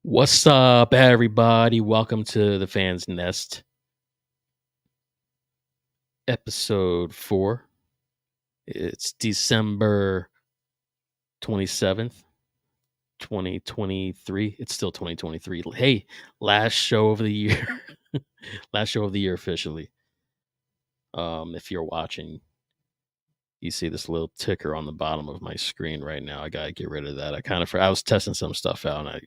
What's up, everybody? Welcome to the Fans Nest, episode 4. It's December 27th, 2023. It's still 2023. Hey, last show of the year. Last show of the year officially. If you're watching, you see this little ticker on the bottom of my screen right now. I gotta get rid of that. I was testing some stuff out,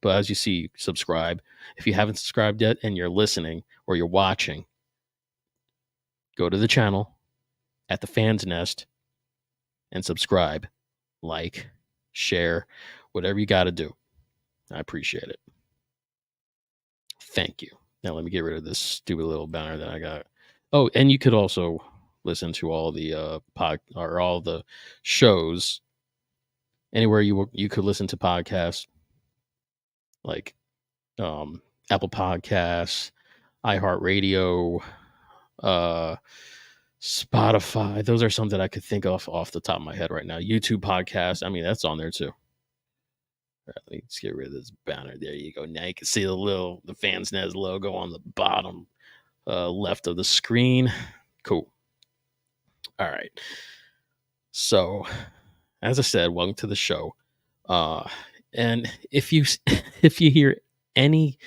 but as you see, subscribe. If you haven't subscribed yet and you're listening or you're watching, go to the channel at the Fans Nest and subscribe, like, share, whatever you got to do. I appreciate it. Thank you. Now let me get rid of this stupid little banner that I got. Oh, and you could also listen to all the all the shows anywhere you could listen to podcasts like Apple Podcasts, iHeartRadio, Spotify. Those are some that I could think of off the top of my head right now. YouTube podcast. I mean, that's on there too. All right, let's get rid of this banner. There you go. Now you can see the Fans Nest logo on the bottom left of the screen. Cool. All right. So, as I said, welcome to the show. And if you if you hear anything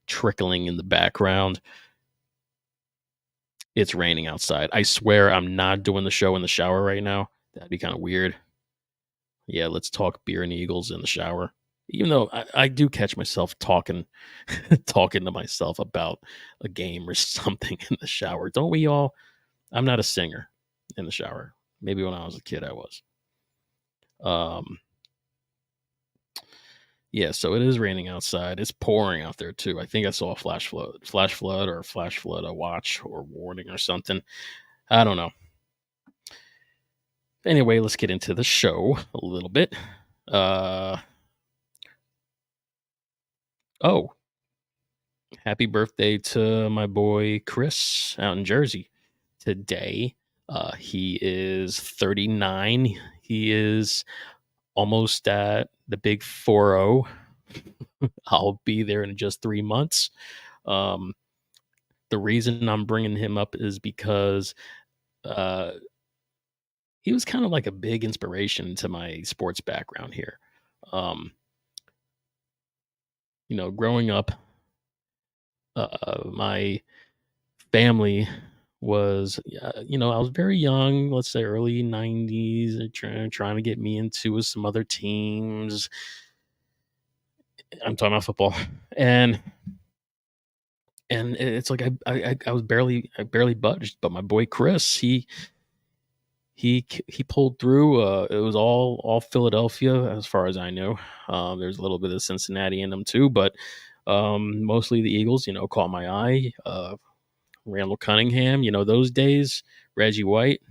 trickling in the background, it's raining outside. I swear I'm not doing the show in the shower right now. That'd be kind of weird. Yeah, let's talk beer and Eagles in the shower. Even though I do catch myself talking talking to myself about a game or something in the shower. Don't we all? I'm not a singer in the shower. Maybe when I was a kid I was. Um yeah, so it is raining outside. It's pouring out there too. I think I saw a flash flood or a flash flood a watch or warning or something. I don't know. Anyway, let's get into the show a little bit. Oh, happy birthday to my boy Chris out in Jersey today. He is 39. He is almost at the big 40. I'll be there in just 3 months. Um, the reason I'm bringing him up is because uh, he was kind of like a big inspiration to my sports background here. Um, growing up, my family was, I was very young, let's say early 90s, trying to get me into some other teams. I'm talking about football. And it's like I was barely budged, but my boy Chris, he pulled through. It was all Philadelphia as far as I knew. There's a little bit of Cincinnati in them too, but mostly the Eagles, caught my eye. Randall Cunningham, those days, Reggie White.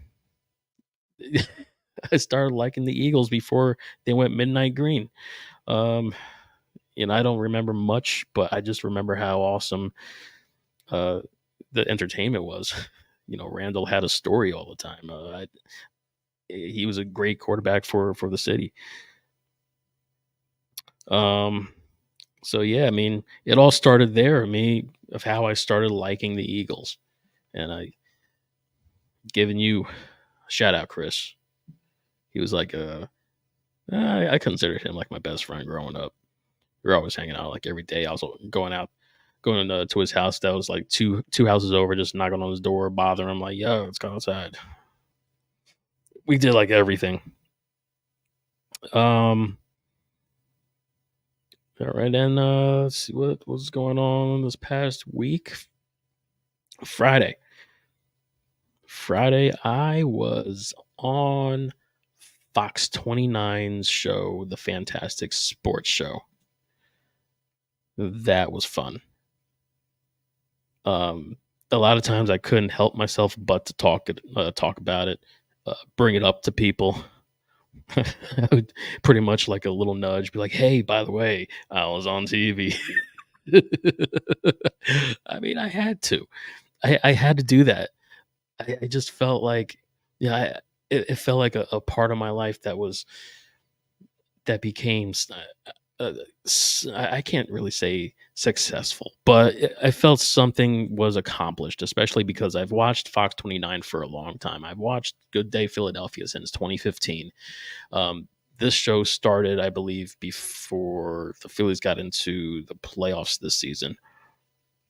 I started liking the Eagles before they went midnight green. Um, I don't remember much, but I just remember how awesome the entertainment was. Randall had a story all the time. He was a great quarterback for the city. So yeah, I mean, it all started there. Of how I started liking the Eagles, and I giving you a shout out, Chris. He was like I considered him like my best friend growing up. We were always hanging out like every day. I was going to his house that was like two houses over, just knocking on his door, bothering him like, "Yo, let's go outside." We did like everything. Um, all right, and let's see what was going on this past week. Friday, I was on Fox 29's show, The Fantastic Sports Show. That was fun. A lot of times I couldn't help myself but to talk about it, bring it up to people. I would pretty much like a little nudge, be like, "Hey, by the way, I was on TV." I mean, I had to. I had to do that. I just felt like, yeah, it felt like a part of my life that became I can't really say successful, but I felt something was accomplished, especially because I've watched Fox 29 for a long time. I've watched Good Day Philadelphia since 2015. Um, this show started, I believe, before the Phillies got into the playoffs this season,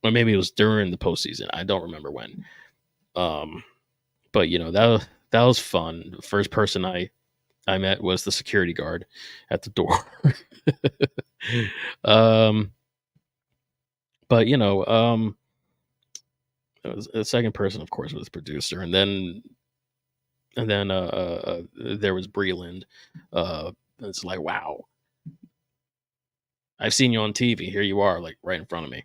or maybe it was during the postseason. I don't remember when. Um, but that was fun. The first person I met was the security guard at the door. um, but the second person, of course, was the producer, and then there was Breland. It's like, wow, I've seen you on TV. Here you are, like right in front of me.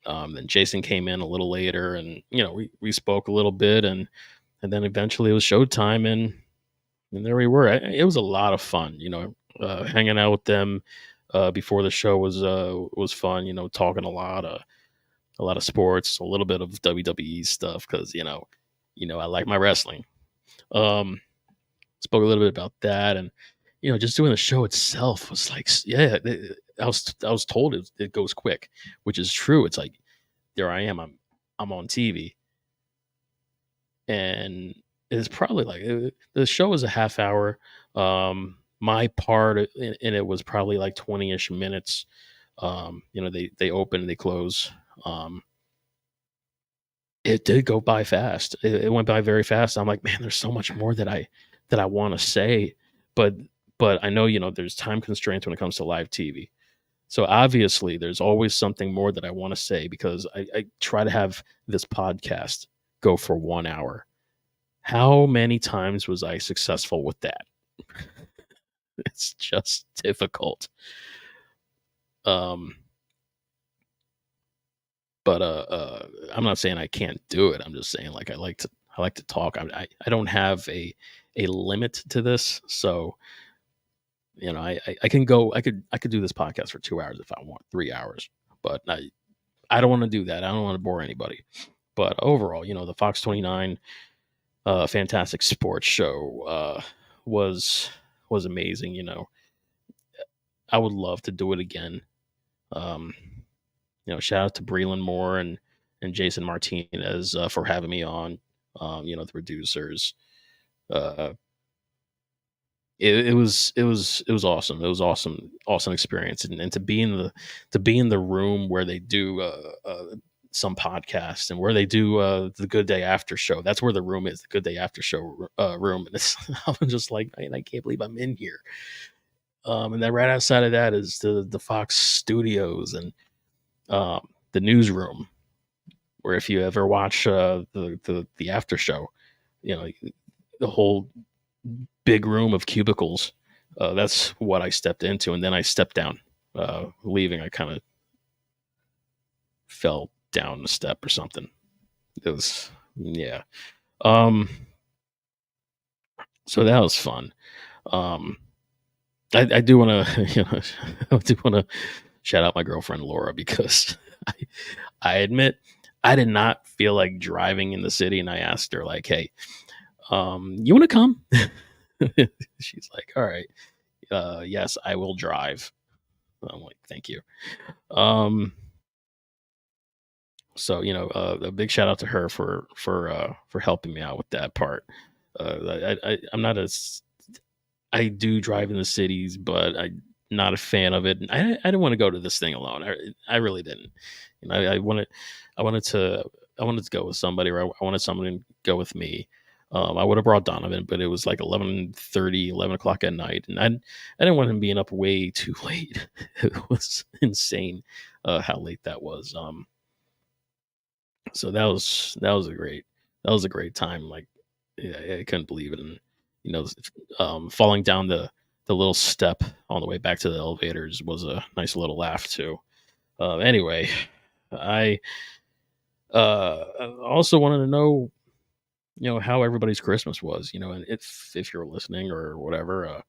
Then Jason came in a little later, and we spoke a little bit, and then eventually it was showtime, and there we were. It was a lot of fun, hanging out with them before the show was fun. Talking a lot of sports, a little bit of WWE stuff because I like my wrestling. Um, Spoke a little bit about that, and just doing the show itself was like, yeah, I was told it goes quick, which is true. It's like there I am, I'm on TV, and it's probably like the show is a half hour. My part in it was probably like 20ish minutes. They open, they close. Um, it did go by fast. It went by very fast. I'm like, man, there's so much more that I want to say, but I know there's time constraints when it comes to live TV. So obviously, there's always something more that I want to say because I try to have this podcast go for 1 hour. How many times was I successful with that? It's just difficult. Um, but I'm not saying I can't do it. I'm just saying like I like to talk. I don't have a limit to this, so I can go. I could do this podcast for 2 hours if I want, 3 hours, but I don't want to do that. I don't want to bore anybody. But overall, the Fox 29 fantastic sports show was was amazing. I would love to do it again. Um, Shout out to Breland Moore and Jason Martinez for having me on. The producers. Uh, it was awesome. It was awesome experience, and to be in the room where they do some podcasts and where they do the Good Day After show. That's where the room is, the Good Day After show room, and it's I'm just like, man, I can't believe I'm in here. And then right outside of that is the Fox Studios and the newsroom, where if you ever watch the after show, you know the whole big room of cubicles. That's what I stepped into, and then I stepped down. Leaving, I kind of fell down a step or something. It was, yeah. Um, so that was fun. Um, I do want to, I do want to shout out my girlfriend Laura because I, I admit I did not feel like driving in the city, and I asked her like, "Hey, you want to come?" She's like, "All right, yes, I will drive." I'm like, "Thank you." Um, so a big shout out to her for helping me out with that part. I'm not as I do drive in the cities, but I'm not a fan of it. And I didn't want to go to this thing alone. I really didn't. I wanted to I wanted to go with somebody, or I wanted someone to go with me. I would have brought Donovan, but it was like 11:30, 11 o'clock at night, and I didn't want him being up way too late. It was insane how late that was. So that was a great time. Like, yeah, I couldn't believe it, and you know, falling down the little step on the way back to the elevators was a nice little laugh too. Anyway, I also wanted to know, how everybody's Christmas was. And if you're listening or whatever,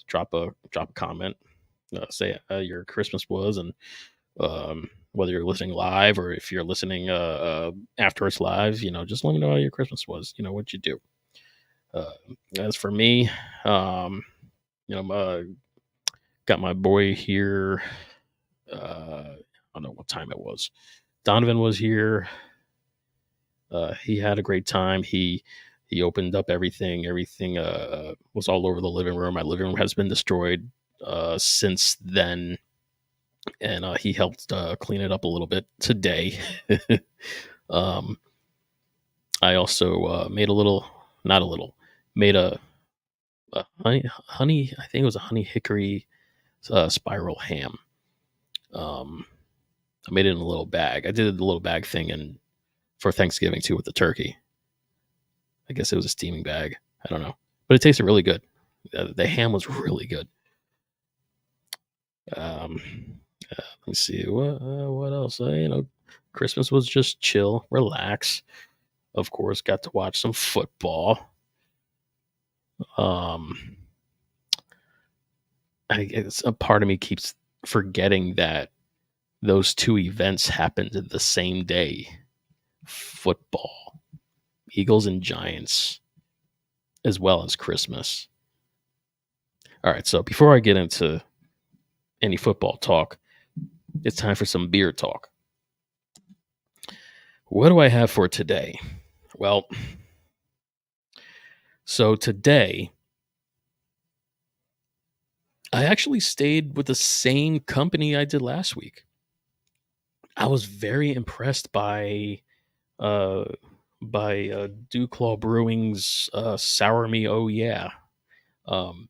drop a comment, say your Christmas was, and whether you're listening live or if you're listening after it's live, just let me know how your Christmas was. What you do. Uh, as for me, um, you know, Got my boy here. I don't know what time it was. Donovan was here. He had a great time. He opened up everything. Everything was all over the living room. My living room has been destroyed since then, and he helped clean it up a little bit today. um, I also made a little, not a little, made a honey. I think it was a honey hickory spiral ham. Um, I made it in a little bag. I did the little bag thing and for Thanksgiving too with the turkey. I guess it was a steaming bag. I don't know, but it tasted really good. The ham was really good. Um, let me see what else. Christmas was just chill, relax. Of course, got to watch some football. Um, it's a part of me keeps forgetting that those two events happened the same day. Football, Eagles and Giants, as well as Christmas. All right, so before I get into any football talk, it's time for some beer talk. What do I have for today? Well, so today I actually stayed with the same company I did last week. I was very impressed uh Dewclaw Brewing's Sour Me Oh Yeah. Um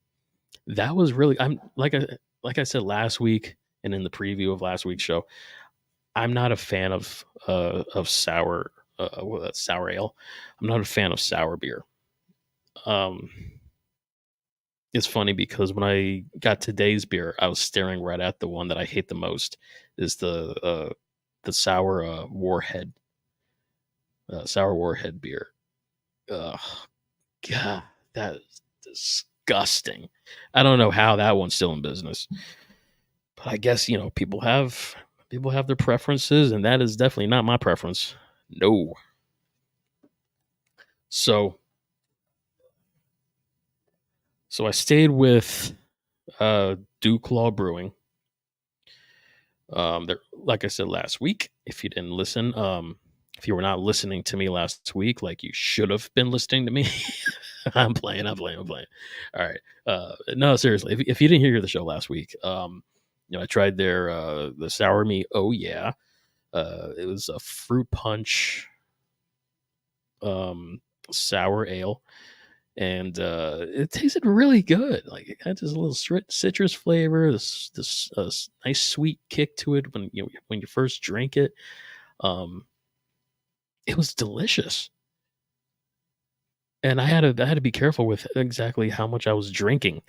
that was really I'm like I said last week and in the preview of last week's show, I'm not a fan of sour ale. I'm not a fan of sour beer. Um it's funny because when I got today's beer, I was staring right at the one that I hate the most is the sour warhead beer. Ugh, God, that is disgusting. I don't know how that one's still in business, but I guess people have their preferences, and that is definitely not my preference. No. So so I stayed with Dewclaw Brewing. Like I said last week, if you didn't listen, if you were not listening to me last week, like you should have been listening to me. I'm playing. All right. No, seriously, if you didn't hear the show last week, I tried their the sour me. Oh yeah, it was a fruit punch um, sour ale, and it tasted really good. Like it had this little citrus flavor, this nice sweet kick to it when you first drink it. Um, it was delicious, and I had to be careful with exactly how much I was drinking.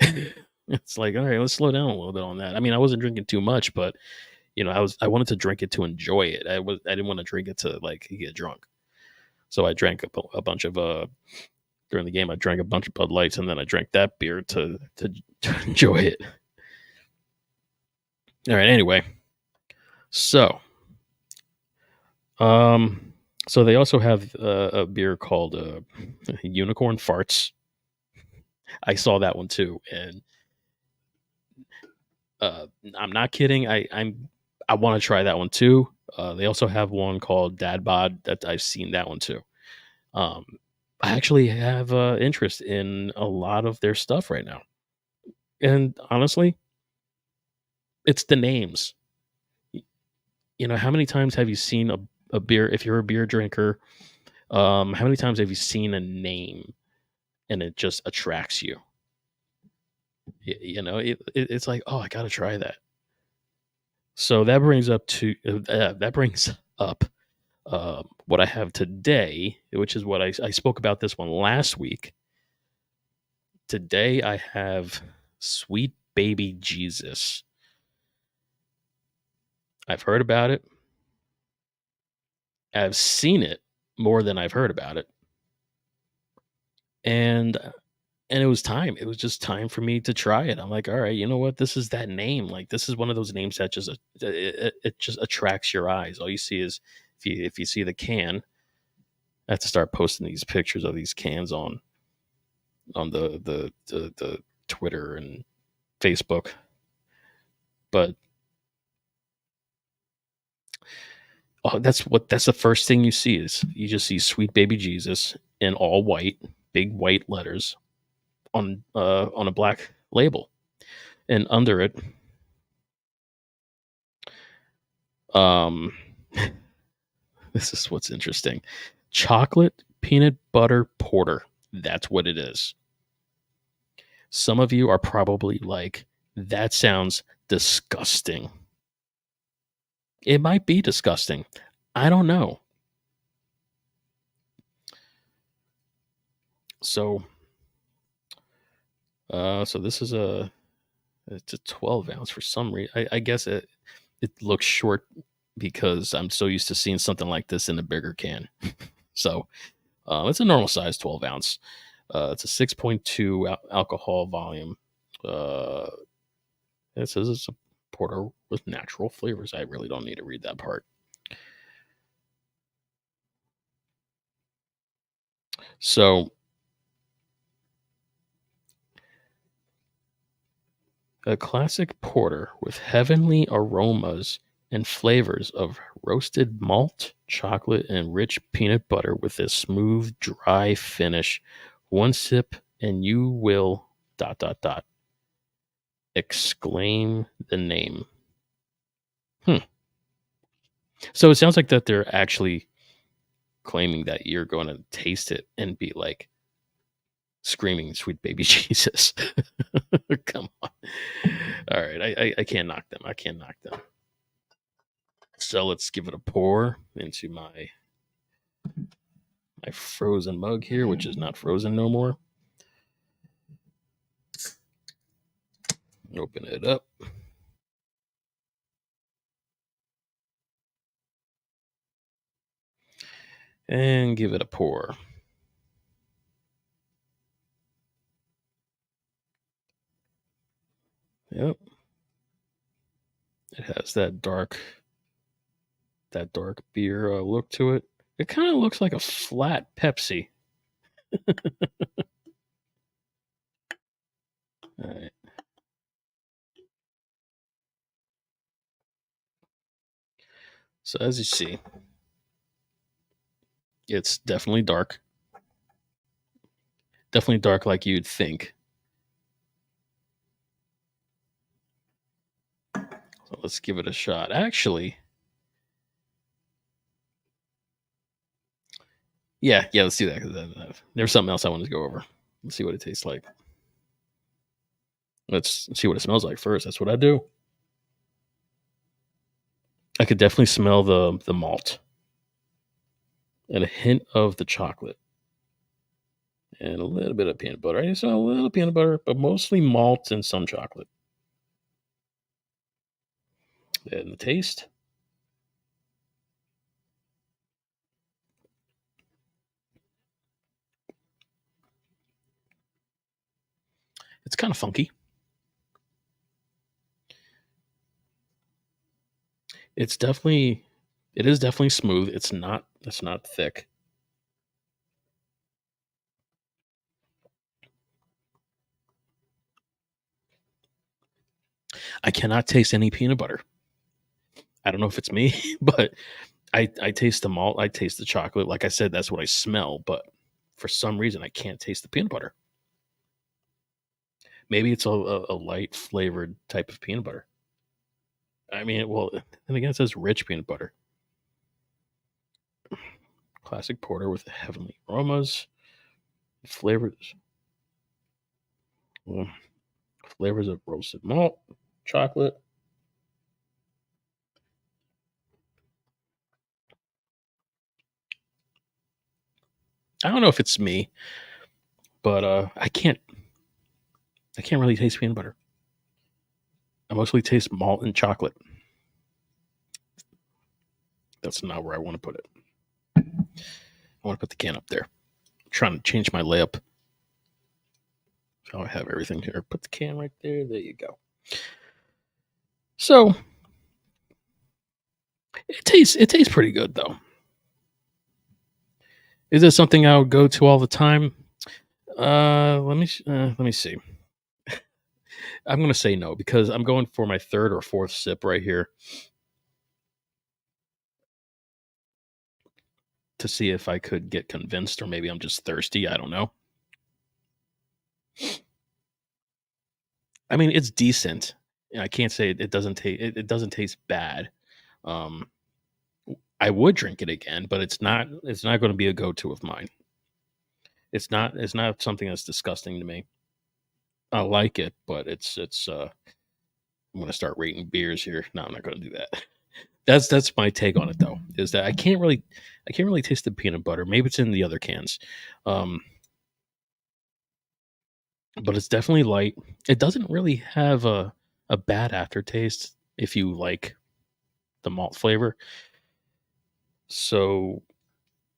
It's like, all right, let's slow down a little bit on that. I mean, I wasn't drinking too much, but I wanted to drink it to enjoy it. I didn't want to drink it to like get drunk. So I drank a bunch of during the game. I drank a bunch of Bud Lights, and then I drank that beer to enjoy it. All right. Anyway, so um, so they also have a beer called Unicorn Farts. I saw that one too, and uh, I'm not kidding. I want to try that one too. They also have one called Dad Bod that I've seen that one too. Um, I actually have interest in a lot of their stuff right now, and honestly, it's the names. How many times have you seen a beer? If you're a beer drinker, how many times have you seen a name and it just attracts you? It's like, oh, I gotta try that. So that brings up what I have today, which is what I spoke about this one last week. Today I have Sweet Baby Jesus. I've heard about it. I've seen it more than I've heard about it. And it was time. It was just time for me to try it. I'm like, all right, you know what? This is that name. Like this is one of those names that just it just attracts your eyes. All you see is if you see the can, I have to start posting these pictures of these cans on the Twitter and Facebook. But that's the first thing you see is you just see sweet baby Jesus in all white, big white letters on a black label, and under it, um, this is what's interesting: chocolate peanut butter porter. That's what it is. Some of you are probably like, that sounds disgusting. It might be disgusting. I don't know. So, so this is it's a 12 ounce for some reason. I guess it looks short because I'm so used to seeing something like this in a bigger can. So, it's a normal size 12 ounce. It's a 6.2 alcohol volume. Uh, it says it's a porter with natural flavors. I really don't need to read that part. So, a classic porter with heavenly aromas and flavors of roasted malt, chocolate, and rich peanut butter with a smooth, dry finish. One sip and you will dot dot dot exclaim the name. So it sounds like that they're actually claiming that you're going to taste it and be like screaming sweet baby Jesus. Come on. All right. I can't knock them. I can't knock them. So let's give it a pour into my frozen mug here, which is not frozen no more. Open it up. And give it a pour. Yep. It has that dark beer look to it. It kind of looks like a flat Pepsi. All right. So as you see, it's definitely dark. Definitely dark like you'd think. So let's give it a shot. Actually, yeah, let's do that. There's something else I wanted to go over. Let's see what it tastes like. Let's see what it smells like first. That's what I do. I could definitely smell the malt and a hint of the chocolate and a little bit of peanut butter. I smell a little peanut butter, but mostly malt and some chocolate. And the taste. It's kind of funky. It is definitely smooth. It's not thick. I cannot taste any peanut butter. I don't know if it's me, but I taste the malt. I taste the chocolate. Like I said, that's what I smell. But for some reason, I can't taste the peanut butter. Maybe it's a light flavored type of peanut butter. I mean, well, and again, it says rich peanut butter. Classic porter with heavenly aromas, flavors, well, flavors of roasted malt, chocolate. I don't know if it's me, but I can't really taste peanut butter. I mostly taste malt and chocolate. That's not where I want to put it. I want to put the can up there. I'm trying to change my layup. So I have everything here. Put the can right there. There you go. So it tastes pretty good though. Is it something I would go to all the time? Let me see. I'm gonna say no because I'm going for my third or fourth sip right here to see if I could get convinced, or maybe I'm just thirsty. I don't know. I mean, it's decent. I can't say it doesn't taste. It doesn't taste bad. Um, I would drink it again, but it's not. It's not going to be a go-to of mine. It's not. It's not something that's disgusting to me. I like it, but it's. I'm going to start rating beers here. No, I'm not going to do that. That's my take on it though. Is that I can't really taste the peanut butter. Maybe it's in the other cans, um, but it's definitely light. It doesn't really have a bad aftertaste if you like the malt flavor. So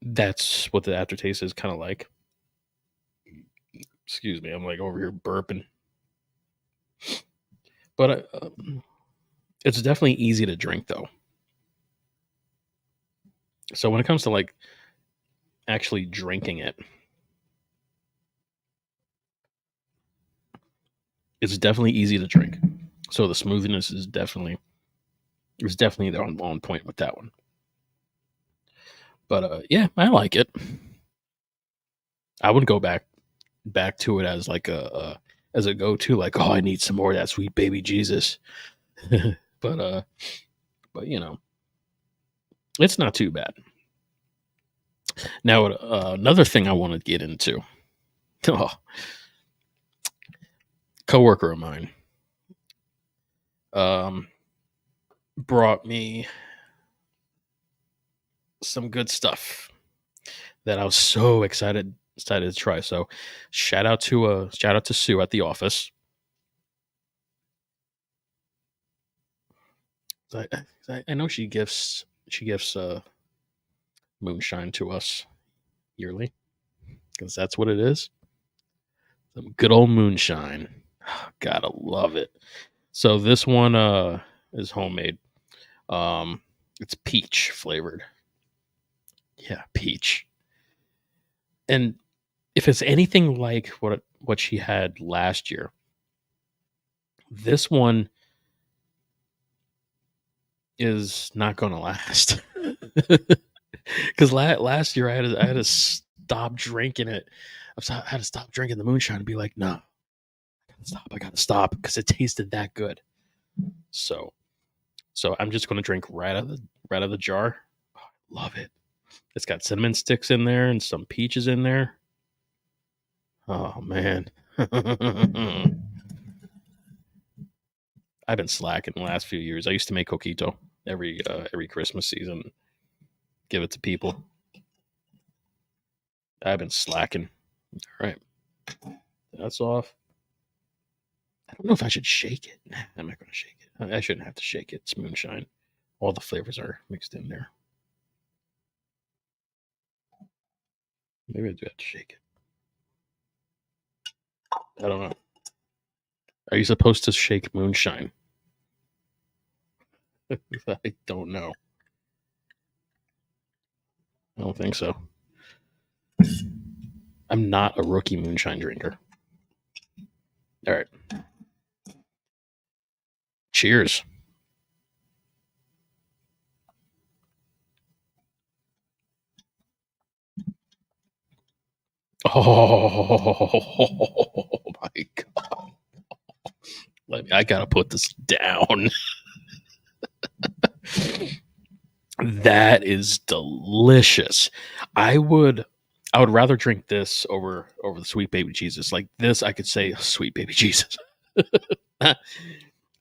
that's what the aftertaste is kind of like. Excuse me, I'm like over here burping, but it's definitely easy to drink though. So when it comes to like actually drinking it, it's definitely easy to drink. So the smoothness is definitely there on point with that one. But yeah, I like it. I would go back to it as like a as a go to. Like, oh, I need some more of that sweet baby Jesus. but but you know, it's not too bad. Now, another thing I want to get into. Oh, coworker of mine um, brought me some good stuff that I was so excited to try. So, shout out to Sue at the office. I, I know she gives moonshine to us yearly because that's what it is. Some good old moonshine. Gotta love it. So this one is homemade. Um, it's peach flavored. Yeah, peach. And if it's anything like what she had last year, this one is not going to last. Because last year I had to stop drinking it. I had to stop drinking the moonshine and be like, no, stop. I got to stop because it tasted that good. So I'm just going to drink right out of the jar. Oh, I love it. It's got cinnamon sticks in there and some peaches in there. Oh man. I've been slacking the last few years. I used to make coquito every Christmas season, give it to people. I've been slacking. All right, that's off. I don't know if I should shake it. Nah, I'm not going to shake it. I shouldn't have to shake it. It's moonshine. All the flavors are mixed in there. Maybe I do have to shake it. I don't know. Are you supposed to shake moonshine? I don't know. I don't think so. I'm not a rookie moonshine drinker. All right. Cheers. Oh my god. I gotta put this down. That is delicious. I would I would rather drink this over the sweet baby Jesus. Like this, I could say sweet baby Jesus.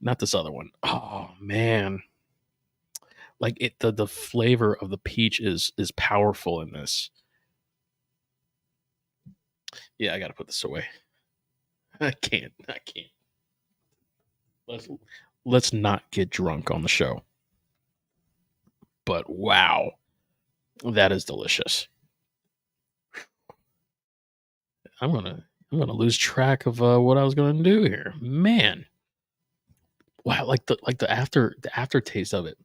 Not this other one. Oh man. Like the flavor of the peach is powerful in this. Yeah, I gotta put this away. I can't. I can't. Let's let's not get drunk on the show. But wow, that is delicious. I'm gonna lose track of what I was gonna do here. Man, wow, like the aftertaste of it.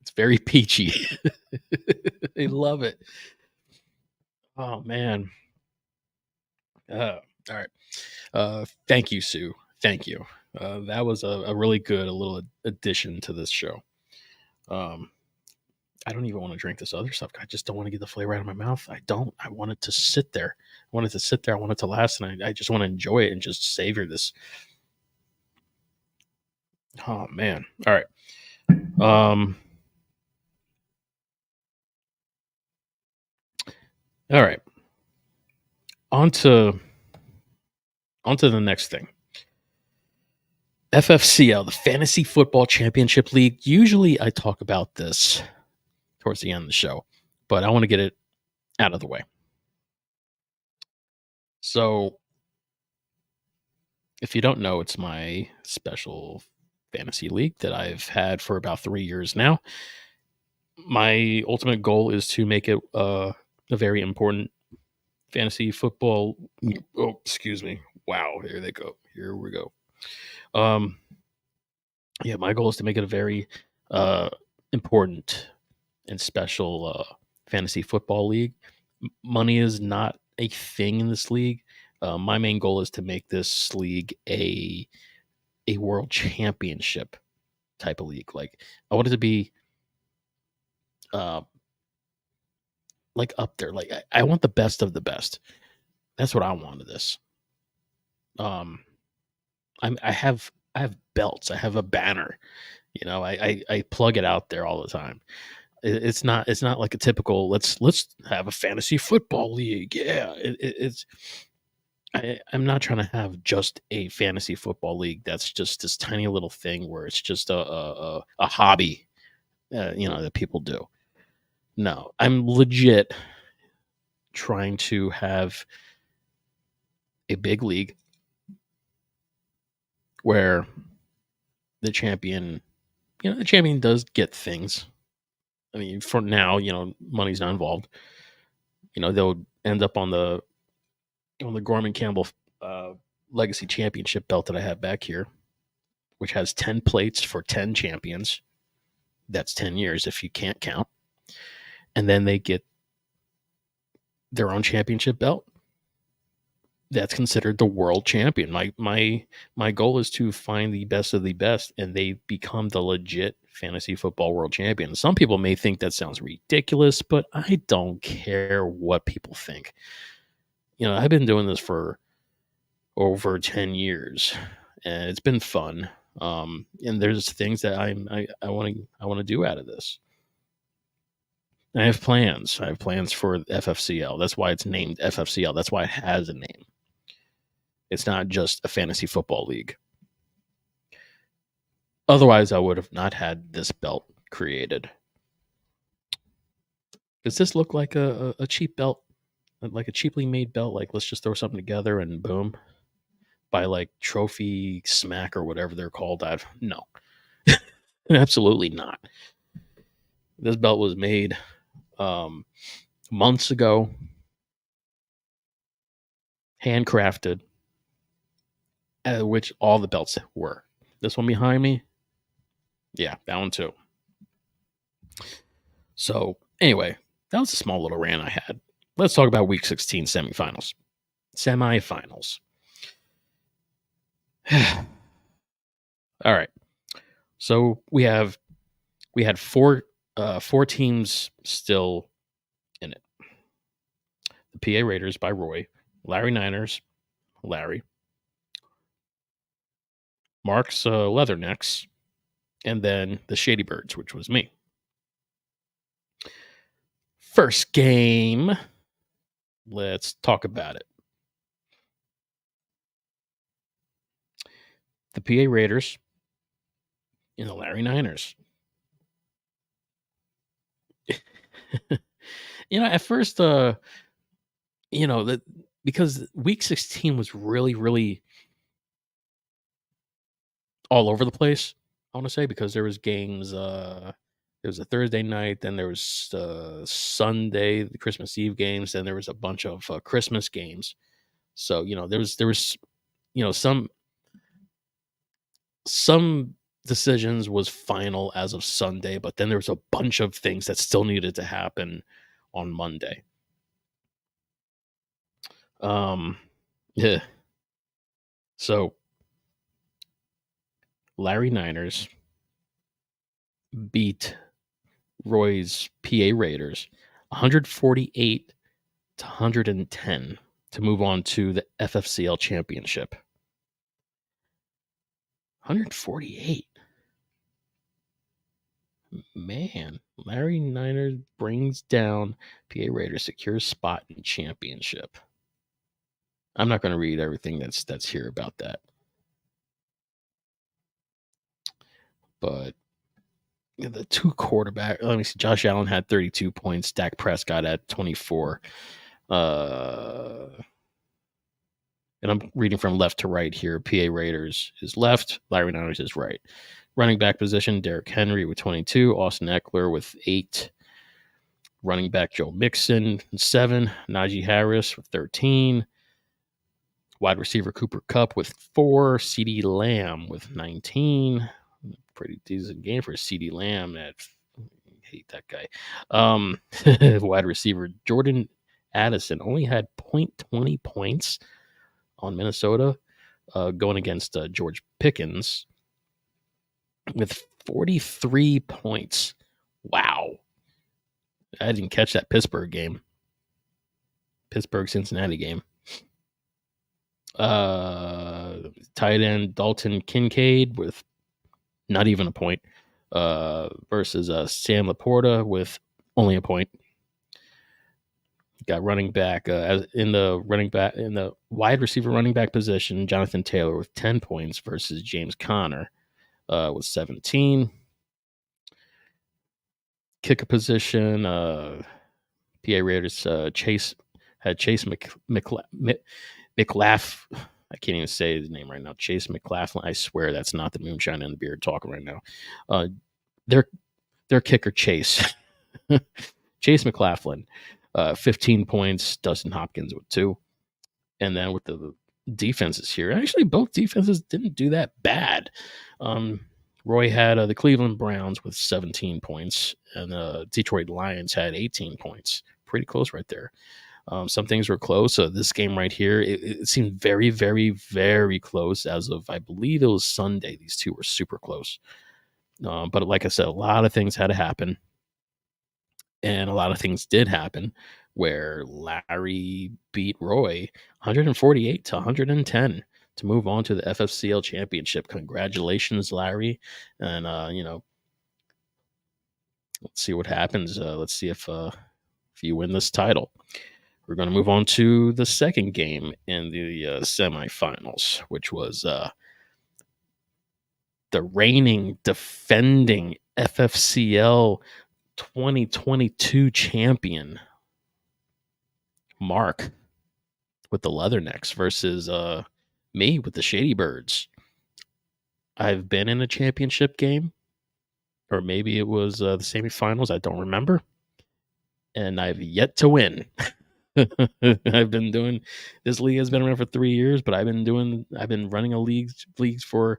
It's very peachy. I love it. Oh man. All right. Thank you, Sue. Thank you. That was a really good a little addition to this show. Um, I don't even want to drink this other stuff. I just don't want to get the flavor out of my mouth. I don't. I want it to sit there. I want it to sit there. I want it to last, and I just want to enjoy it and just savor this. Oh man! All right. Um. All right. On to the next thing. FFCL, the Fantasy Football Championship League. Usually, I talk about this towards the end of the show, but I want to get it out of the way. So, if you don't know, it's my special fantasy league that I've had for about 3 years now. My ultimate goal is to make it a very important fantasy football. Oh, excuse me. Wow, here they go. Here we go. Um, yeah, my goal is to make it a very important and special fantasy football league. Money is not a thing in this league. My main goal is to make this league a world championship type of league. Like I want it to be uh, like up there. Like I want the best of the best. That's what I want of this. Um, I have belts. I have a banner. I plug it out there all the time. It's not like a typical let's have a fantasy football league. Yeah, it's I'm not trying to have just a fantasy football league. That's just this tiny little thing where it's just a hobby, that people do. No, I'm legit trying to have a big league where the champion, the champion does get things. I mean, for now, money's not involved. They'll end up on the Gorman Campbell uh, Legacy Championship belt that I have back here, which has 10 plates for 10 champions. That's 10 years if you can't count. And then they get their own championship belt. That's considered the world champion. My goal is to find the best of the best, and they become the legit fantasy football world champion. Some people may think that sounds ridiculous, but I don't care what people think. I've been doing this for over 10 years, and it's been fun. And there's things that I want to do out of this. I have plans. I have plans for FFCL. That's why it's named FFCL. That's why it has a name. It's not just a fantasy football league. Otherwise, I would have not had this belt created. Does this look like a cheap belt? Like a cheaply made belt? Like, let's just throw something together and boom. By like Trophy Smack or whatever they're called. No, absolutely not. This belt was made months ago, handcrafted, which all the belts were. This one behind me, yeah, that one too. So anyway, that was a small little rant I had. Let's talk about Week 16 semifinals. Semifinals. All right. So we had four teams still in it. The PA Raiders by Roy, Larry Niners, Larry, Mark's Leathernecks, and then the Shady Birds, which was me. First game. Let's talk about it. The PA Raiders and the Larry Niners. At first, that because Week 16 was really, really all over the place. I want to say because there was games. There was a Thursday night, then there was Sunday, the Christmas Eve games, then there was a bunch of Christmas games. So there was some decisions was final as of Sunday, but then there was a bunch of things that still needed to happen on Monday. Yeah. So Larry Niners beat Roy's PA Raiders 148 to 110 to move on to the FFCL championship. 148. Man, Larry Niners brings down PA Raiders, secures spot in championship. I'm not going to read everything that's here about that. But the two quarterback, let me see. Josh Allen had 32 points. Dak Prescott at 24. And I'm reading from left to right here. PA Raiders is left. Larry Niners is right. Running back position, Derrick Henry with 22. Austin Eckler with 8. Running back Joe Mixon, 7. Najee Harris with 13. Wide receiver Cooper Kupp with 4. CeeDee Lamb with 19. Pretty decent game for CeeDee Lamb. I hate that guy. Wide receiver Jordan Addison only had 0.20 points on Minnesota, going against George Pickens with 43 points. Wow. I didn't catch that Pittsburgh-Cincinnati game. Tight end Dalton Kincaid with not even a point versus Sam Laporta with only a point. Got running back in the wide receiver running back position, Jonathan Taylor with 10 points versus James Conner with 17. Kicker position, PA Raiders Chase McLaughlin. I can't even say his name right now. Chase McLaughlin. I swear that's not the moonshine and the beard talking right now. Their kicker Chase Chase McLaughlin, 15 points. Dustin Hopkins with 2. And then with the defenses here, actually both defenses didn't do that bad. Roy had the Cleveland Browns with 17 points, and the Detroit Lions had 18 points. Pretty close right there. Some things were close. So this game right here, it seemed very, very, very close as of, I believe it was Sunday. These two were super close. But like I said, a lot of things had to happen. And a lot of things did happen where Larry beat Roy 148 to 110 to move on to the FFCL championship. Congratulations, Larry. And, let's see what happens. Let's see if you win this title. We're going to move on to the second game in the semifinals, which was the reigning, defending FFCL 2022 champion, Mark, with the Leathernecks versus me with the Shady Birds. I've been in a championship game, or maybe it was the semifinals. I don't remember. And I've yet to win. I've been doing this league has been around for 3 years, but I've been running a leagues for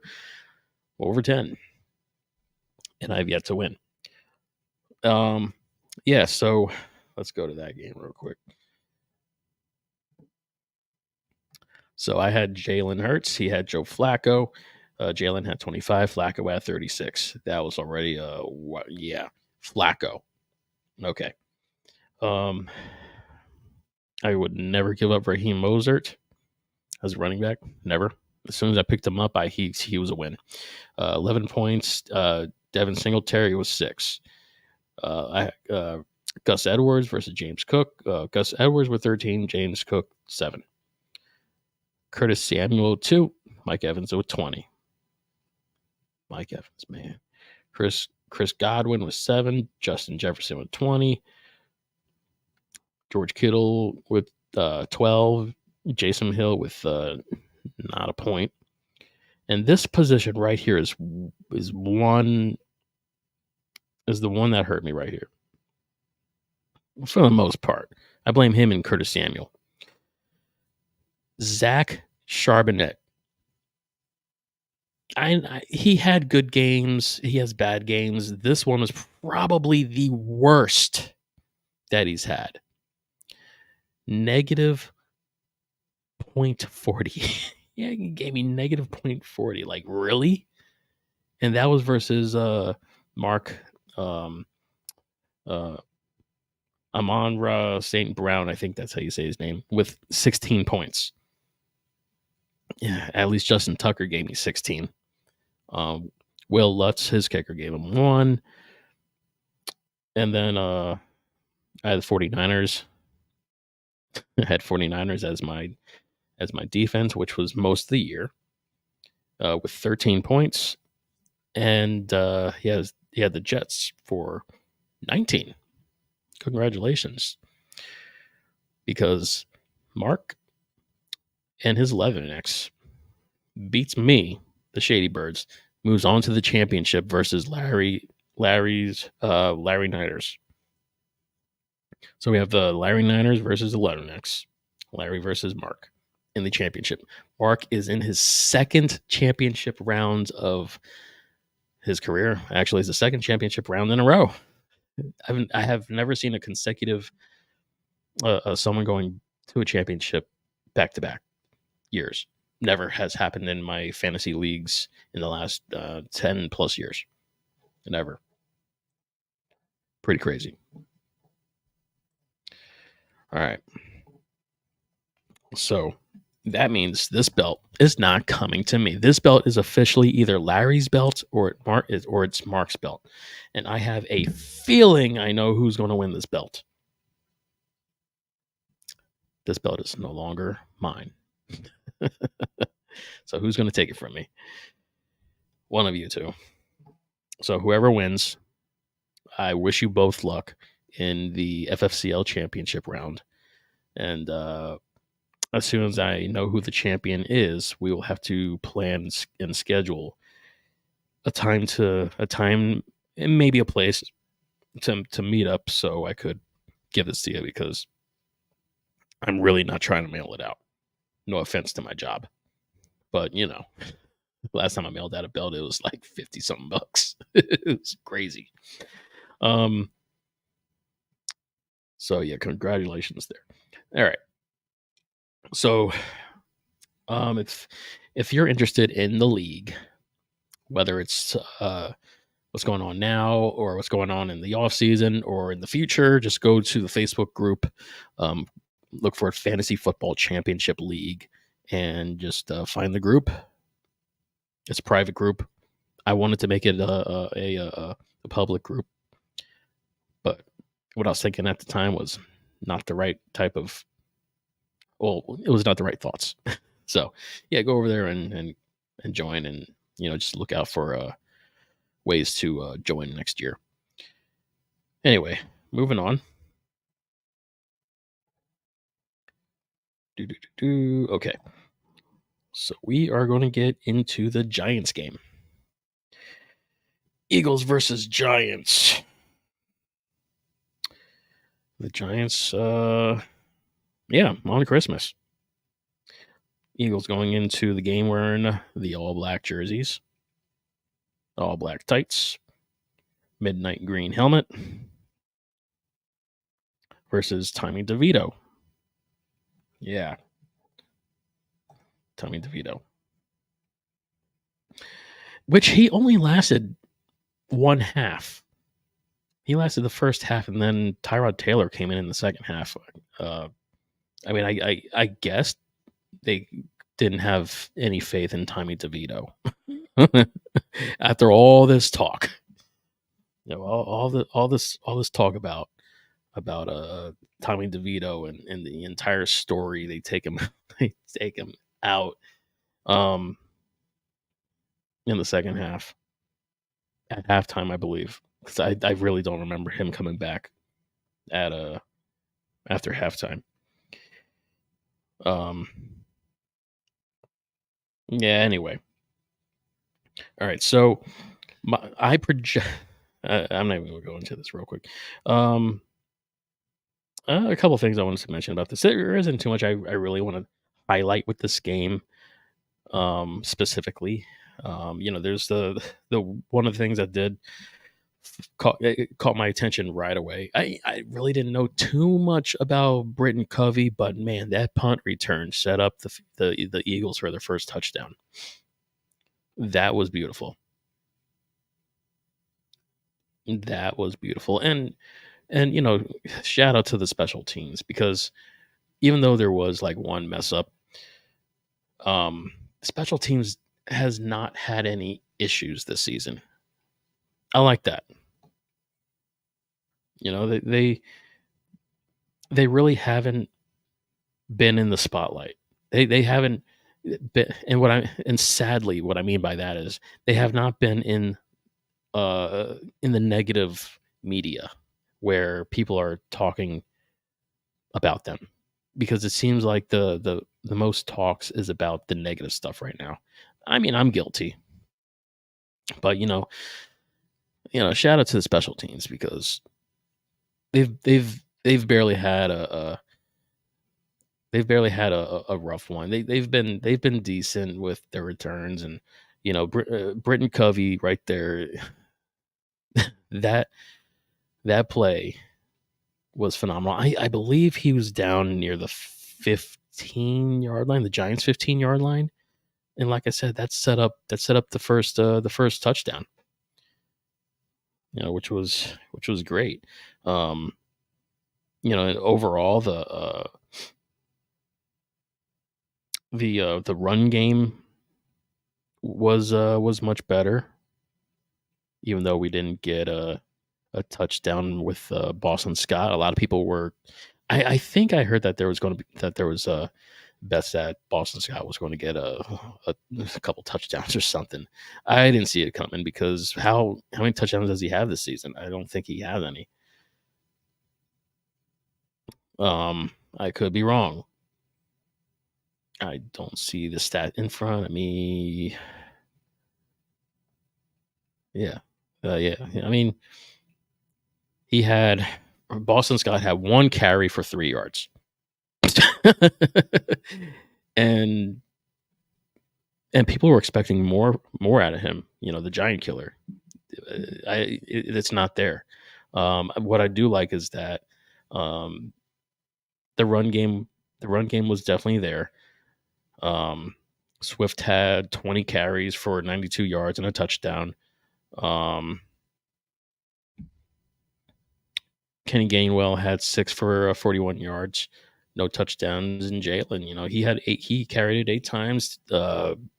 over 10, and I've yet to win. Yeah, so let's go to that game real quick. So I had Jalen Hurts, he had Joe Flacco. Jalen had 25, Flacco had 36. That was already Flacco. Okay. I would never give up Raheem Mostert as a running back. Never. As soon as I picked him up, he was a win. 11 points. Devin Singletary was 6. Gus Edwards versus James Cook. Gus Edwards with 13. James Cook 7. Curtis Samuel 2. Mike Evans with 20. Mike Evans, man. Chris Godwin with 7. Justin Jefferson with 20. George Kittle with 12. Jason Hill with not a point. And this position right here is the one that hurt me right here. For the most part. I blame him and Curtis Samuel. Zach Charbonnet. He had good games. He has bad games. This one was probably the worst that he's had. Negative 0.40. Yeah, he gave me negative 0.40. Like, really? and that was versus Mark um, uh, Amon-Ra St. Brown. I think that's how you say his name, with 16 points. Yeah, at least Justin Tucker gave me 16. Will Lutz, his kicker, gave him 1. And then I had the 49ers. I had 49ers as my defense, which was most of the year, with 13 points. And he had the Jets for 19. Congratulations. Because Mark and his 11X beats me, the Shady Birds, moves on to the championship versus Larry Niners. So we have the Larry Niners versus 11X, Larry versus Mark in the championship. Mark is in his second championship round of his career. Actually, it's the second championship round in a row. I have never seen a consecutive someone going to a championship back to back years. Never has happened in my fantasy leagues in the last 10 plus years. Never. Pretty crazy. All right. So that means this belt is not coming to me. This belt is officially either Larry's belt or it's Mark's belt. And I have a feeling I know who's going to win this belt. This belt is no longer mine. So who's going to take it from me? One of you two. So whoever wins, I wish you both luck in the FFCL championship round. And as soon as I know who the champion is, we will have to plan and schedule a time and maybe a place to meet up so I could give this to you, because I'm really not trying to mail it out. No offense to my job, but last time I mailed out a belt, it was like 50 something bucks. It was crazy. So yeah, congratulations there. All right. So if you're interested in the league, whether it's what's going on now or what's going on in the off season or in the future, just go to the Facebook group, look for Fantasy Football Championship League, and just find the group. It's a private group. I wanted to make it a public group, but what I was thinking at the time was not the right type of. Well, it was not the right thoughts. So yeah, go over there and join, and just look out for ways to join next year. Anyway, moving on. Okay. So we are going to get into the Giants game. Eagles versus Giants. The Giants, on Christmas. Eagles going into the game wearing the all-black jerseys, all-black tights, midnight green helmet, versus Tommy DeVito. Yeah. Tommy DeVito. Which he only lasted one half. He lasted the first half, and then Tyrod Taylor came in the second half. I guess they didn't have any faith in Tommy DeVito. After all this talk, all this talk about Tommy DeVito and the entire story, they take him out in the second half at halftime, I believe, because I really don't remember him coming back at after halftime. Yeah. Anyway. All right. So I project. I'm not even going to go into this real quick. A couple of things I wanted to mention about this. There isn't too much I really want to highlight with this game, specifically. There's the one of the things that did caught my attention right away. I really didn't know too much about Britton Covey, but man, that punt return set up the Eagles for their first touchdown. That was beautiful. That was beautiful, and shout out to the special teams because even though there was like one mess up, special teams has not had any issues this season. I like that. They really haven't been in the spotlight. They haven't been, and sadly, what I mean by that is they have not been in the negative media where people are talking about them, because it seems like the most talks is about the negative stuff right now. I mean, I'm guilty, but shout out to the special teams because they've barely had a rough one. They've been decent with their returns, and Britton Covey right there. that that play was phenomenal. I believe he was down near the 15-yard line, the Giants 15-yard line, and like I said, that set up the first touchdown. Which was great. Um, and overall the run game was much better, even though we didn't get a touchdown with Boston Scott. A lot of people were. I think I heard that there was bets that Boston Scott was going to get a couple touchdowns or something. I didn't see it coming because how many touchdowns does he have this season? I don't think he has any. I could be wrong. I don't see the stat in front of me. Yeah. Yeah. I mean, he had Boston Scott had one carry for 3 yards. and and people were expecting more out of him. The giant killer. It's not there. What I do like is that um, the run game was definitely there. Um, Swift had 20 carries for 92 yards and a touchdown. Um, Kenny Gainwell had 6 for 41 yards, no touchdowns. And Jalen, he carried it 8 times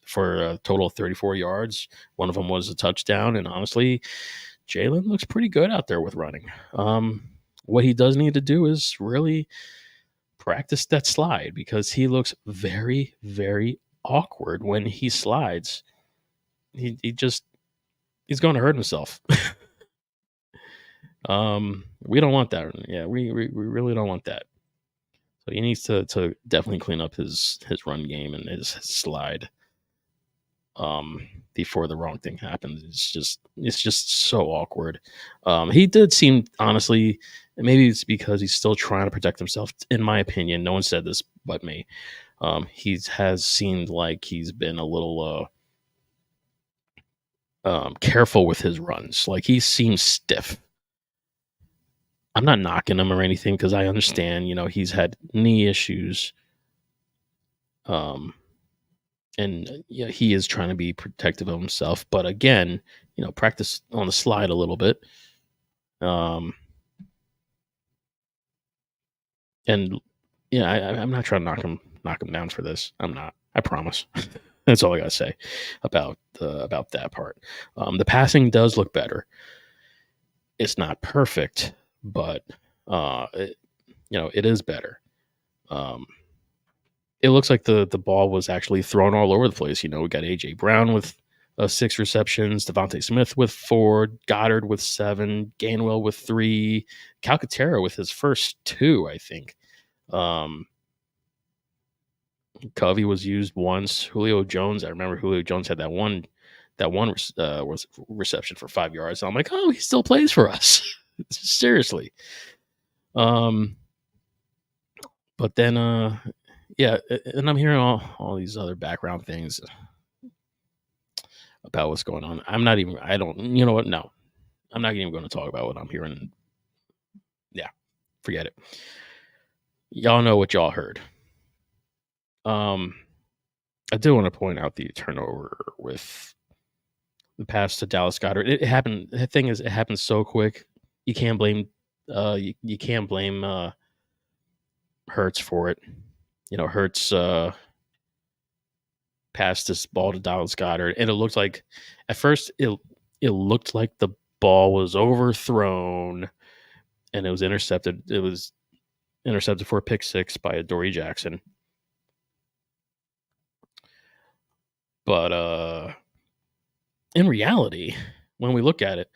for a total of 34 yards. One of them was a touchdown. And honestly, Jalen looks pretty good out there with running. What he does need to do is really practice that slide, because he looks very, very awkward when he slides. He's going to hurt himself. We don't want that. Yeah, we really don't want that. So he needs to definitely clean up his run game and his slide before the wrong thing happens. It's just so awkward. He did seem, honestly, maybe it's because he's still trying to protect himself. In my opinion, no one said this but me. He has seemed like he's been a little careful with his runs. Like, he seems stiff. I'm not knocking him or anything, because I understand, he's had knee issues. Um, and he is trying to be protective of himself. But again, practice on the slide a little bit. Um, and I'm not trying to knock him down for this. I'm not. I promise. That's all I gotta say about that part. The passing does look better. It's not perfect, but it is better. Um, it looks like the ball was actually thrown all over the place. We got AJ Brown with 6 receptions, Devontae Smith with 4, Goddard with 7, Gainwell with 3, Calcaterra with his first 2, I think. Covey was used once. Julio Jones, I remember Julio Jones had that one was reception for 5 yards. So I'm like, oh, he still plays for us. Seriously. But then yeah, and I'm hearing all these other background things about what's going on. I don't, you know what? No, I'm not even going to talk about what I'm hearing. Yeah, forget it. Y'all know what y'all heard. I do want to point out the turnover with the pass to Dallas Goddard. It happened. The thing is, it happened so quick. You can't blame. You can't blame Hurts for it. Hurts passed this ball to Dallas Goddard, and it looked like, at first, it looked like the ball was overthrown, and it was intercepted. It was intercepted for a pick six by Adoree Jackson. But in reality, when we look at it,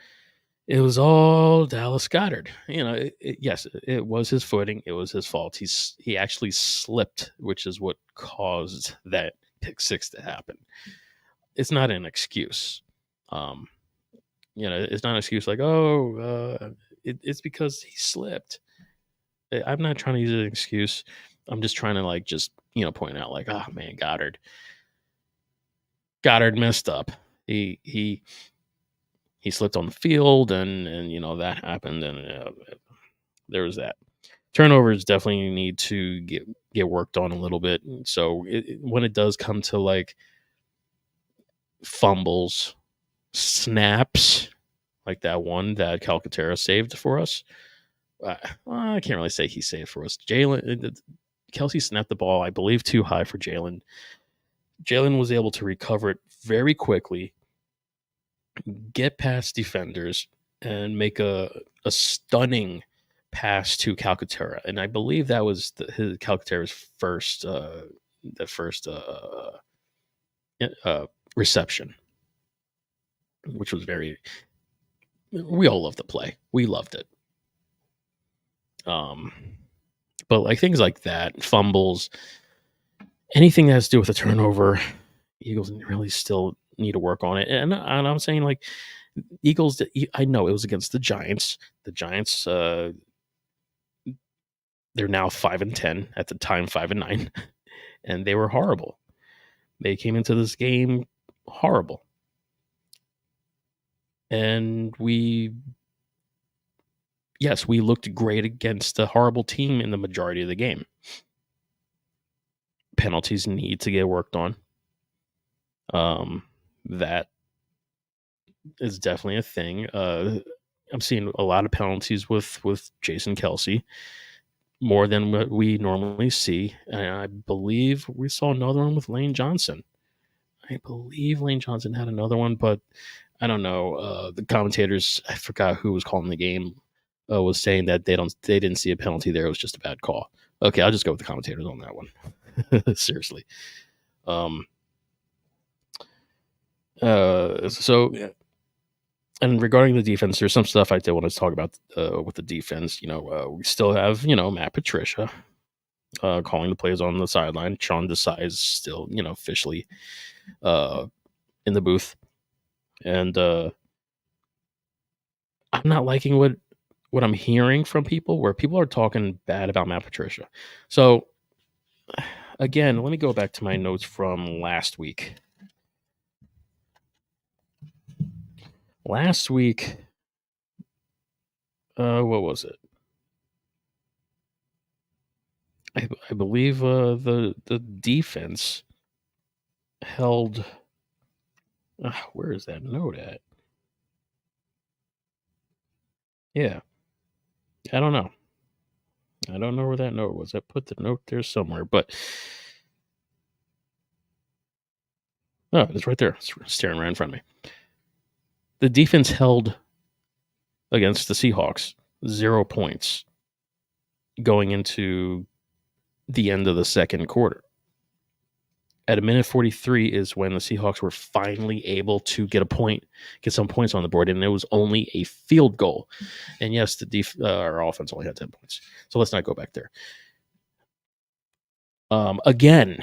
it was all Dallas Goddard. Yes, it was his footing. It was his fault. He actually slipped, which is what caused that pick six to happen. It's not an excuse. It's not an excuse like, it's because he slipped. I'm not trying to use it as an excuse. I'm just trying to point out like, oh man, Goddard messed up. He slipped on the field, and that happened, and there was that. Turnovers definitely need to get worked on a little bit. So when it does come to like fumbles, snaps, like that one that Calcaterra saved for us, I can't really say he saved for us. Kelsey snapped the ball, I believe, too high for Jalen. Jalen was able to recover it very quickly, get past defenders, and make a stunning pass to Calcaterra. And I believe that was Calcaterra's first reception, which was we all loved the play. We loved it. But like things like that, fumbles, anything that has to do with a turnover, Eagles really still need to work on it. And I'm saying, like, Eagles, I know it was against the Giants. The Giants, they're now 5-10, at the time 5-9, and they were horrible. They came into this game horrible. And we looked great against a horrible team in the majority of the game. Penalties need to get worked on. That is definitely a thing. I'm seeing a lot of penalties with Jason Kelsey, more than what we normally see. And I believe we saw another one with Lane Johnson. I believe Lane Johnson had another one, but I don't know. The commentators, I forgot who was calling the game, was saying that they didn't see a penalty there. It was just a bad call. Okay, I'll just go with the commentators on that one. Seriously. And regarding the defense, there's some stuff I did want to talk about with the defense. We still have, Matt Patricia calling the plays on the sideline. Sean Desai is still, officially in the booth. And I'm not liking what I'm hearing from people, where people are talking bad about Matt Patricia. So, again, let me go back to my notes from last week. Last week, what was it? I believe the defense held. Where is that note at? Yeah, I don't know. I don't know where that note was. I put the note there somewhere, but it's right there. It's staring right in front of me. The defense held against the Seahawks 0 points going into the end of the second quarter. At a minute 43 is when the Seahawks were finally able to get some points on the board, and it was only a field goal. And yes, our offense only had 10 points. So let's not go back there. Again,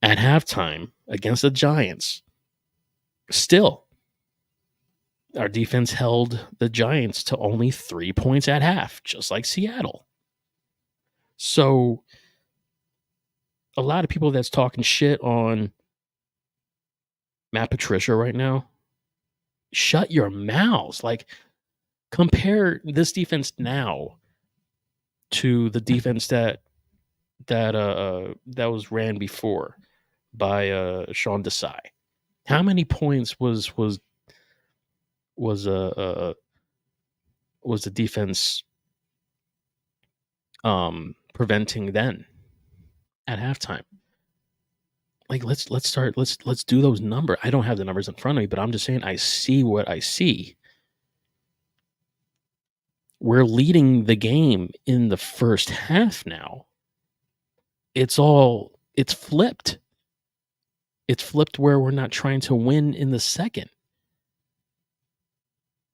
at halftime against the Giants, still, our defense held the Giants to only 3 points at half, just like Seattle. So a lot of people that's talking shit on Matt Patricia right now, shut your mouths. Like, compare this defense now to the defense that was ran before by Sean Desai. How many points was was the defense preventing then at halftime? Like let's do those numbers. I don't have the numbers in front of me, but I'm just saying I see what I see. We're leading the game in the first half now. It's flipped. It's flipped where we're not trying to win in the second.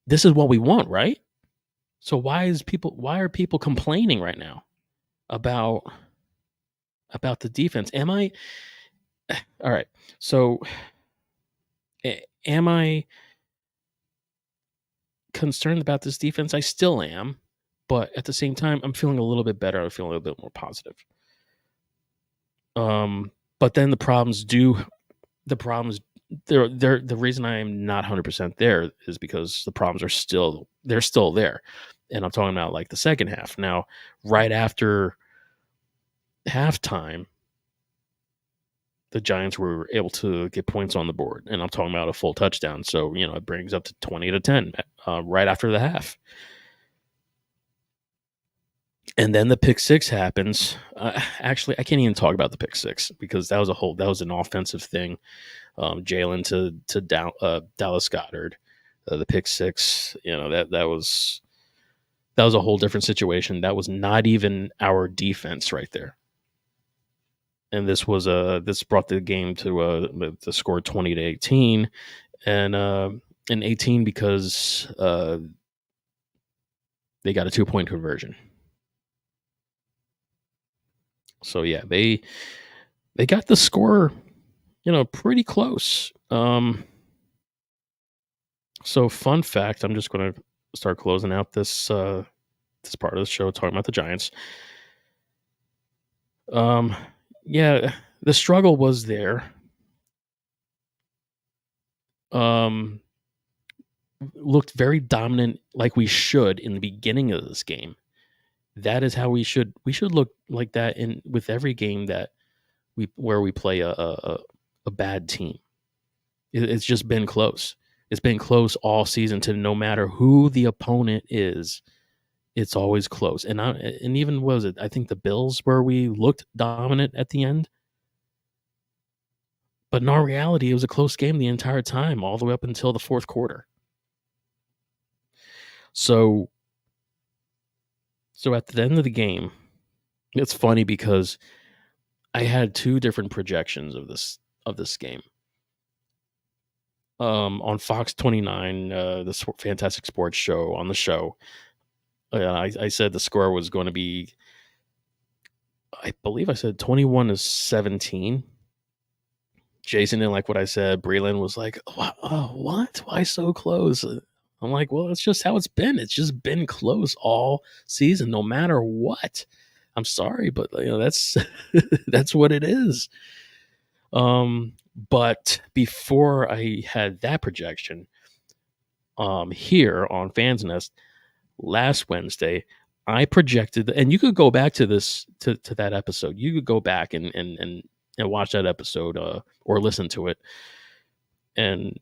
This is what we want, right? So why are people complaining right now about the defense? Am I all right? So am I concerned about this defense? I still am, but at the same time, I'm feeling a little bit better. I feel a little bit more positive. But then the problems they're the reason I am not 100% there is because the problems are still there. And I'm talking about like the second half. Now, right after halftime, the Giants were able to get points on the board, and I'm talking about a full touchdown. So, it brings up to 20-10 right after the half. And then the pick six happens. Actually, I can't even talk about the pick six because that was an offensive thing. Jalen to Dallas Goedert, the pick six. That was a whole different situation. That was not even our defense right there. And this brought the game to the score 20-18, and 18 because they got a 2-point conversion. So yeah, they got the score, pretty close. So fun fact, I'm just going to start closing out this part of the show talking about the Giants. Yeah, the struggle was there. Looked very dominant like we should in the beginning of this game. That is how we should look like that with every game that where we play a bad team. It's just been close. It's been close all season to no matter who the opponent is. It's always close. And even what was it? I think the Bills where we looked dominant at the end. But in our reality, it was a close game the entire time, all the way up until the fourth quarter. So at the end of the game, it's funny because I had two different projections of this game. On Fox 29, this fantastic sports show on the show, I said the score was going to be, I believe I said 21-17. Jason didn't like what I said. Breland was like, oh, what? Why so close? I'm like, well, it's just how it's been. It's just been close all season, no matter what. I'm sorry, but that's that's what it is. But before I had that projection, here on Fans Nest last Wednesday, I projected, and you could go back to that episode. You could go back and watch that episode, or listen to it, and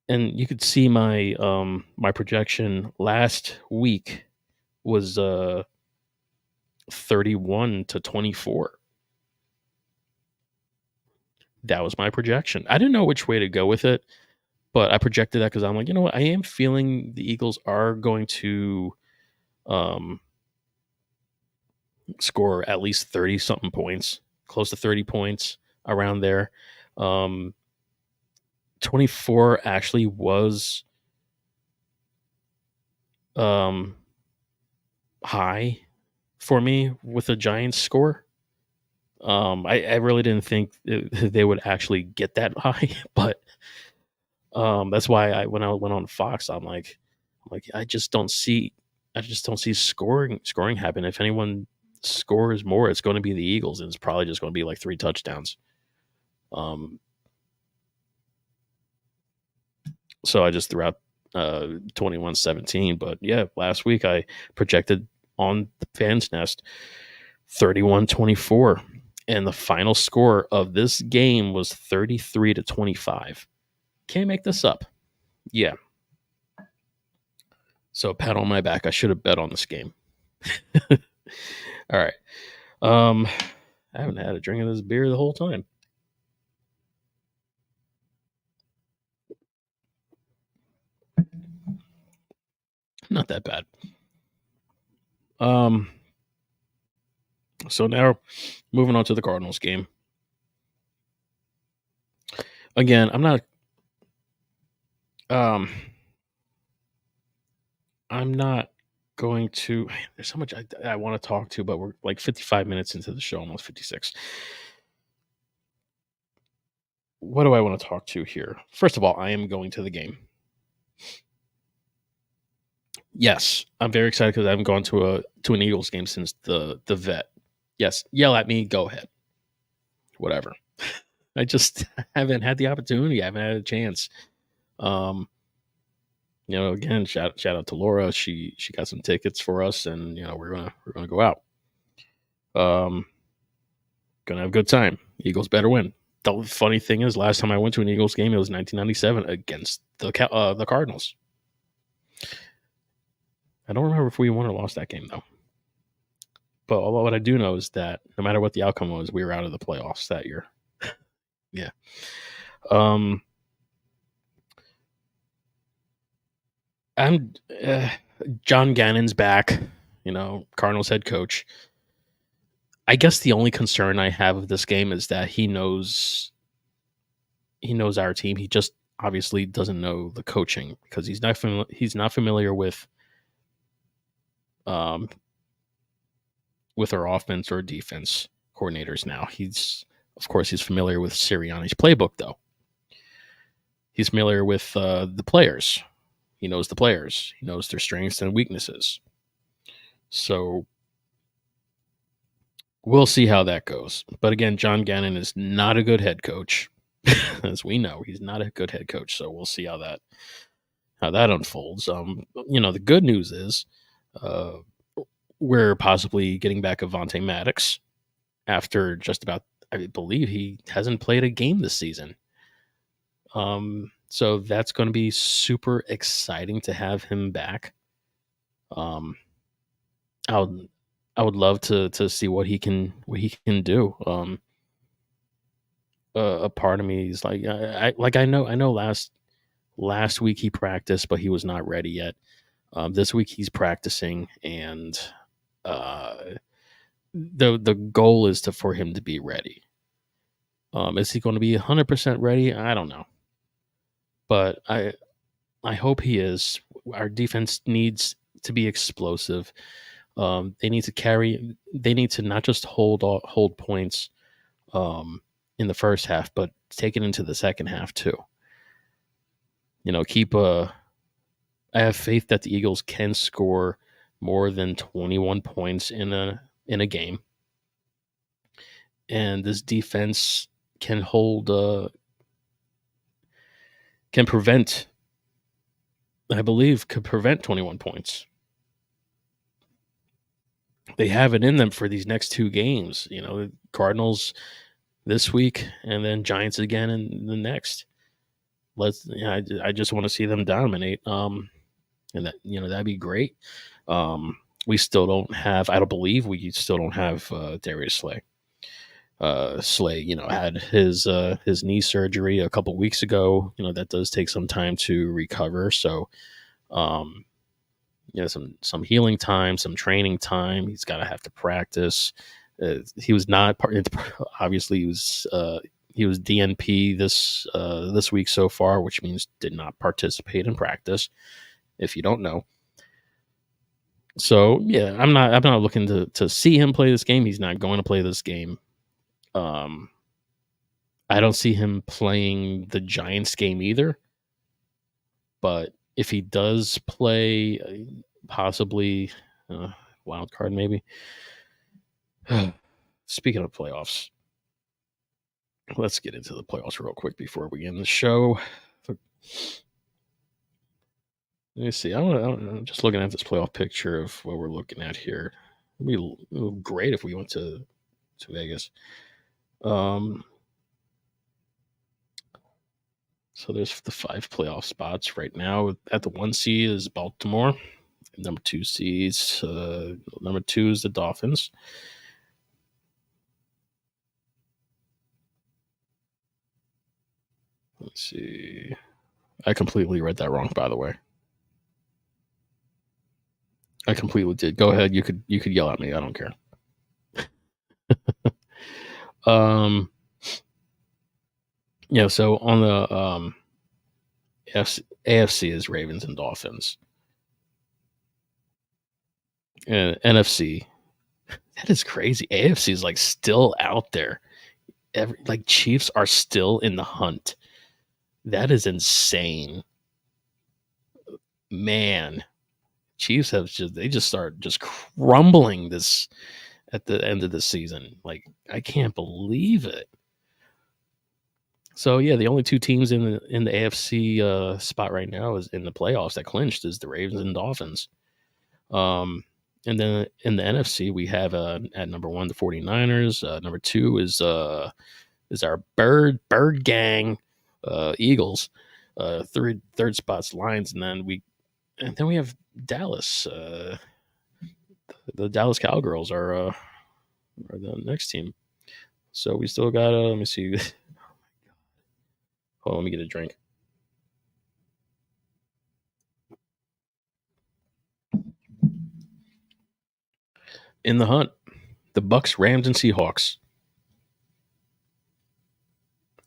you could see my my projection last week was 31-24. That was my projection. I didn't know which way to go with it, but I projected that because I'm like, you know what? I am feeling the Eagles are going to score at least 30-something points, close to 30 points, around there. 24 actually was high for me with the Giants score. I really didn't think they would actually get that high, but that's why when I went on Fox, I'm like I just don't see scoring happen. If anyone scores more, it's going to be the Eagles, and it's probably just going to be like 3 touchdowns. So I just threw out 21-17. But yeah, last week I projected on the Fans Nest 31-24. And the final score of this game was 33-25. Can't make this up. Yeah. So pat on my back. I should have bet on this game. All right. I haven't had a drink of this beer the whole time. Not that bad. Um, so now moving on to the Cardinals game. Again, um I'm not going to there's so much I want to talk to, but we're like 55 minutes into the show, almost 56. What do I want to talk to here? First of all, I am going to the game. Yes, I'm very excited because I haven't gone to an Eagles game since the vet. Yes, yell at me, go ahead. Whatever. I just haven't had the opportunity. I haven't had a chance. Um, again, shout out to Laura. She got some tickets for us, and we're gonna go out. Um, gonna have a good time. Eagles better win. The funny thing is, last time I went to an Eagles game, it was 1997 against the Cardinals. I don't remember if we won or lost that game though. But what I do know is that no matter what the outcome was, we were out of the playoffs that year. Yeah. Um, I'm John Gannon's back. Cardinals head coach. I guess the only concern I have of this game is that he knows our team. He just obviously doesn't know the coaching because he's not familiar um with our offense or defense coordinators now. He's familiar with Sirianni's playbook though. He's familiar with the players. He knows the players. He knows their strengths and weaknesses. So we'll see how that goes. But again, John Gannon is not a good head coach. As we know, he's not a good head coach. So we'll see how that unfolds. The good news is uh, we're possibly getting back Avonte Maddox after just about, I believe he hasn't played a game this season. So that's going to be super exciting to have him back. Um, I would I would love to see what he can do. A part of me is like I know last week he practiced, but he was not ready yet. This week he's practicing, and uh, the goal is for him to be ready. Is he going to be 100% ready? I don't know, but I hope he is. Our defense needs to be explosive. They need to carry. They need to not just hold points in the first half, but take it into the second half too. Keep I have faith that the Eagles can score more than 21 points in a game, and this defense can hold can prevent. I believe could prevent 21 points. They have it in them for these next two games. Cardinals this week, and then Giants again in the next. I just want to see them dominate. And that'd be great. We still don't have. I don't believe we still don't have Darius Slay. Slay, had his knee surgery a couple weeks ago. That does take some time to recover. So, um, some healing time, some training time. He's got to have to practice. He was not part. Obviously, he was DNP this week so far, which means did not participate in practice. If you don't know, so yeah, I'm not looking to see him play this game. He's not going to play this game. Um, I don't see him playing the Giants game either. But if he does play, possibly wild card maybe. Speaking of playoffs, let's get into the playoffs real quick before we end the show. Let me see. I'm just looking at this playoff picture of what we're looking at here. It'd be great if we went to Vegas. Um, so there's the 5 playoff spots right now. At the 1 seed is Baltimore. Number 2 is the Dolphins. Let's see. I completely read that wrong, by the way. I completely did. Go ahead. You could yell at me. I don't care. Um, yeah. So on the AFC is Ravens and Dolphins, and NFC. That is crazy. AFC is like still out there. Like Chiefs are still in the hunt. That is insane, man. Chiefs have just start just crumbling this at the end of the season. Like I can't believe it. So yeah, the only 2 teams in the AFC spot right now is in the playoffs that clinched is the Ravens and Dolphins. Um, and then in the NFC we have at number 1 the 49ers. Number 2 is our bird gang Eagles. Third spot's Lions, and then we have Dallas. The Dallas Cowgirls are the next team. So we still got let me see. Hold on, let me get a drink. In the hunt, the Bucks, Rams, and Seahawks.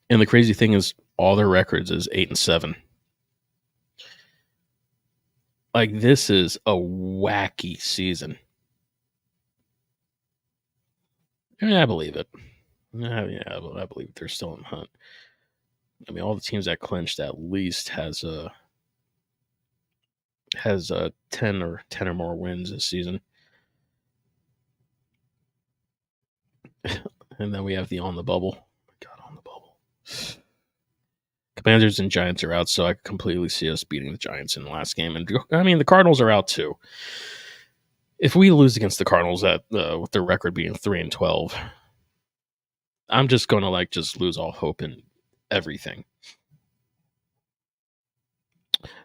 And the crazy thing is, all their records is 8-7. Like this is a wacky season. Yeah, I believe it. Yeah, I believe they're still in the hunt. I mean, all the teams that clinched at least has 10 or more wins this season. And then we have the on the bubble. God, on the bubble. Commanders and Giants are out, so I completely see us beating the Giants in the last game. And I mean, the Cardinals are out too. If we lose against the Cardinals with their record being 3-12, I'm just going to just lose all hope in everything.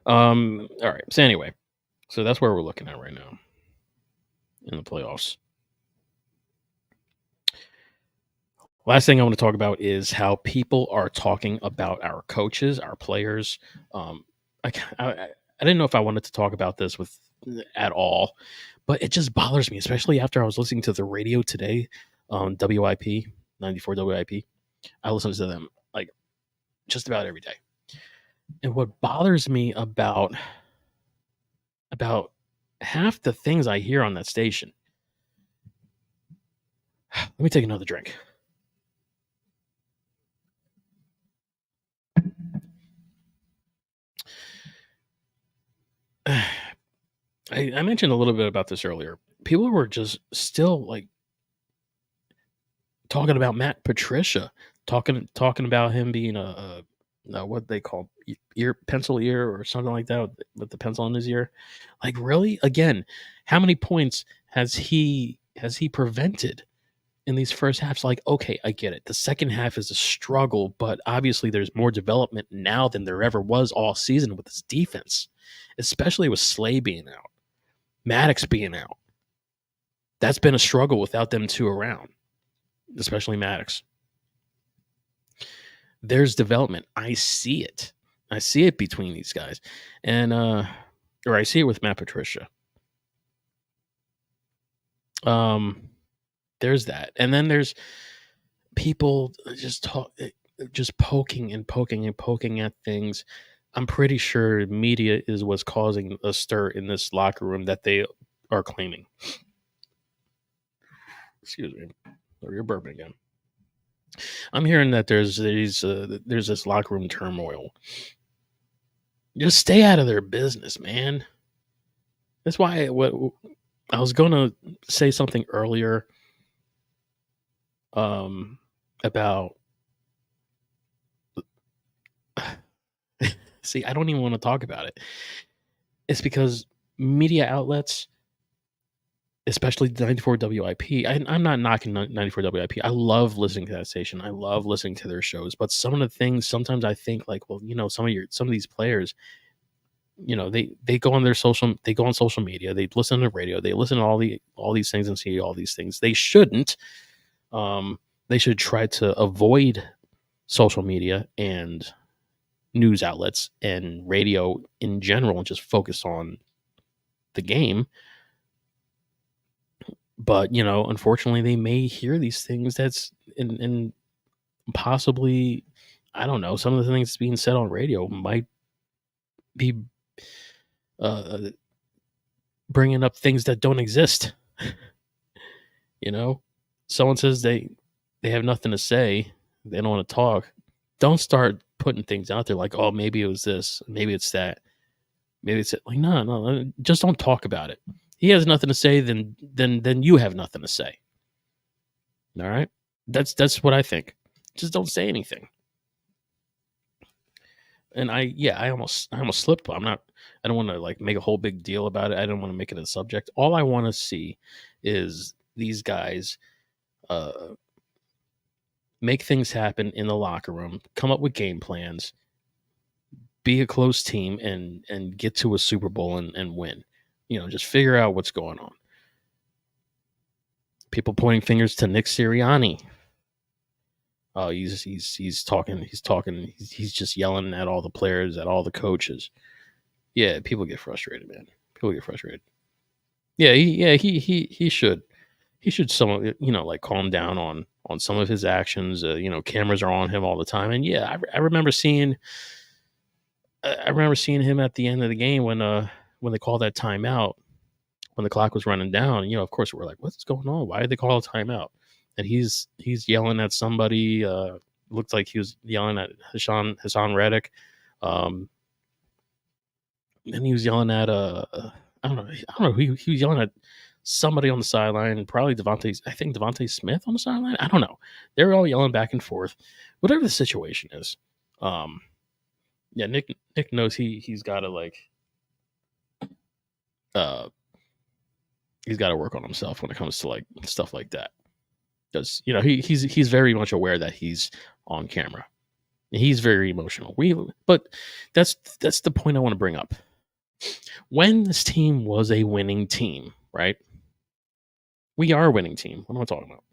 All right. So anyway, so that's where we're looking at right now in the playoffs. Last thing I want to talk about is how people are talking about our coaches, our players. I didn't know if I wanted to talk about this at all, but it just bothers me, especially after I was listening to the radio today on WIP 94 WIP. I listen to them like just about every day, and what bothers me about half the things I hear on that station. Let me take another drink. I mentioned a little bit about this earlier. People were just still like talking about Matt Patricia, talking about him being a what they call pencil ear or something like that with the pencil in his ear. Like really, again, how many points has he prevented in these first halves? Like, okay, I get it. The second half is a struggle, but obviously there's more development now than there ever was all season with his defense, especially with Slay being out. Maddox being out. That's been a struggle without them 2 around, especially Maddox. There's development. I see it. I see it between these guys. And or I see it with Matt Patricia. There's that. And then there's people just poking and poking and poking at things. I'm pretty sure media is what's causing a stir in this locker room that they are claiming. Excuse me. Or you're burping again. I'm hearing that there's this locker room turmoil. Just stay out of their business, man. That's why what I was going to say something earlier about see, I don't even want to talk about it. It's because media outlets, especially 94 WIP. I'm not knocking 94 WIP. I love listening to that station. I love listening to their shows. But some of the things, sometimes I think like, well, some of these players, they go on they go on social media, they listen to radio, they listen to all these things and see all these things. They shouldn't. They should try to avoid social media and news outlets and radio in general and just focus on the game. But unfortunately, they may hear these things and possibly, I don't know, some of the things being said on radio might be uh, bringing up things that don't exist. you know, Someone says they have nothing to say, they don't want to talk. Don't start putting things out there like, oh, maybe it was this, maybe it's that, maybe it's like, no, just don't talk about it. He has nothing to say, then you have nothing to say. All right, that's what I think. Just don't say anything. And I almost slipped. I don't want to like make a whole big deal about it. I don't want to make it a subject. All I want to see is these guys make things happen in the locker room, come up with game plans, be a close team, and get to a Super Bowl and win. Just figure out what's going on. People pointing fingers to Nick Sirianni. Oh, he's talking. He's just yelling at all the players, at all the coaches. Yeah, people get frustrated, man. People get frustrated. Yeah, he should. He should somewhat, like calm down on some of his actions. Cameras are on him all the time, and yeah, I remember seeing. I remember seeing him at the end of the game when they called that timeout when the clock was running down. Of course, we're like, what's going on? Why did they call a timeout? And he's yelling at somebody. Looked like he was yelling at Hassan Reddick. And he was yelling at I don't know. He was yelling at somebody on the sideline, probably Devontae Smith on the sideline. I don't know. They were all yelling back and forth. Whatever the situation is. Yeah, Nick knows he's got to like he's got to work on himself when it comes to like stuff like that. Because he's very much aware that he's on camera. He's very emotional. But that's the point I want to bring up. When this team was a winning team, right? We are a winning team. What am I talking about?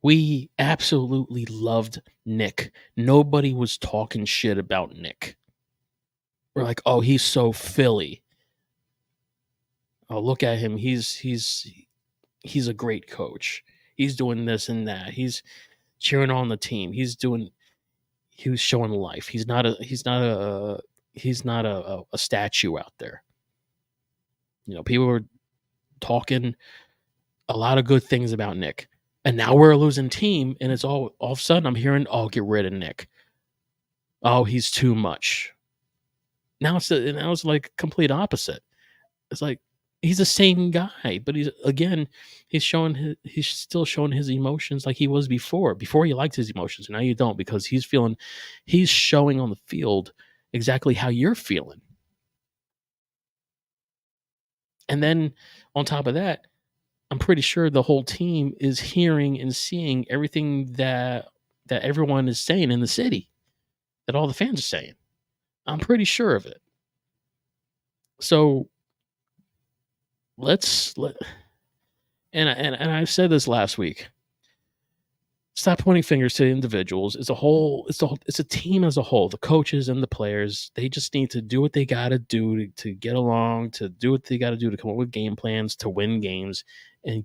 We absolutely loved Nick. Nobody was talking shit about Nick. We're like, oh, he's so Philly. Oh, look at him. He's a great coach. He's doing this and that. He's cheering on the team. He was showing life. He's not a statue out there. People were talking a lot of good things about Nick. And now we're a losing team, and it's all of a sudden I'm hearing, oh, get rid of Nick. Oh, he's too much. Now it's like complete opposite. It's like he's the same guy, but he's still showing his emotions like he was before. Before you liked his emotions, now you don't, because he's showing on the field exactly how you're feeling. And then on top of that, I'm pretty sure the whole team is hearing and seeing everything that everyone is saying in the city, that all the fans are saying. I'm pretty sure of it. So and I said this last week. Stop pointing fingers to individuals. It's a team as a whole. The coaches and the players, they just need to do what they got to do to get along, to do what they got to do to come up with game plans, to win games, and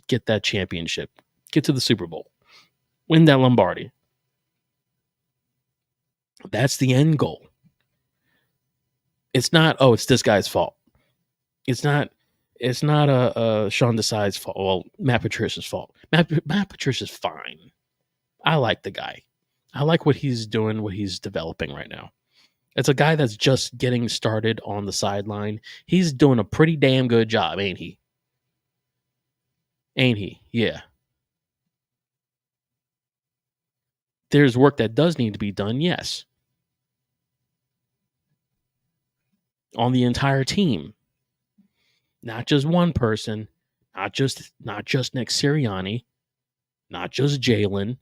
get that championship, get to the Super Bowl, win that Lombardi. That's the end goal. It's not, oh, it's this guy's fault. It's not Sean Desai's fault. Well, Matt Patricia's fault. Matt Patricia's fine. I like the guy. I like what he's doing, what he's developing right now. It's a guy that's just getting started on the sideline. He's doing a pretty damn good job, ain't he? Ain't he? Yeah. There's work that does need to be done, yes. On the entire team. Not just one person, not just Nick Sirianni, not just Jalen.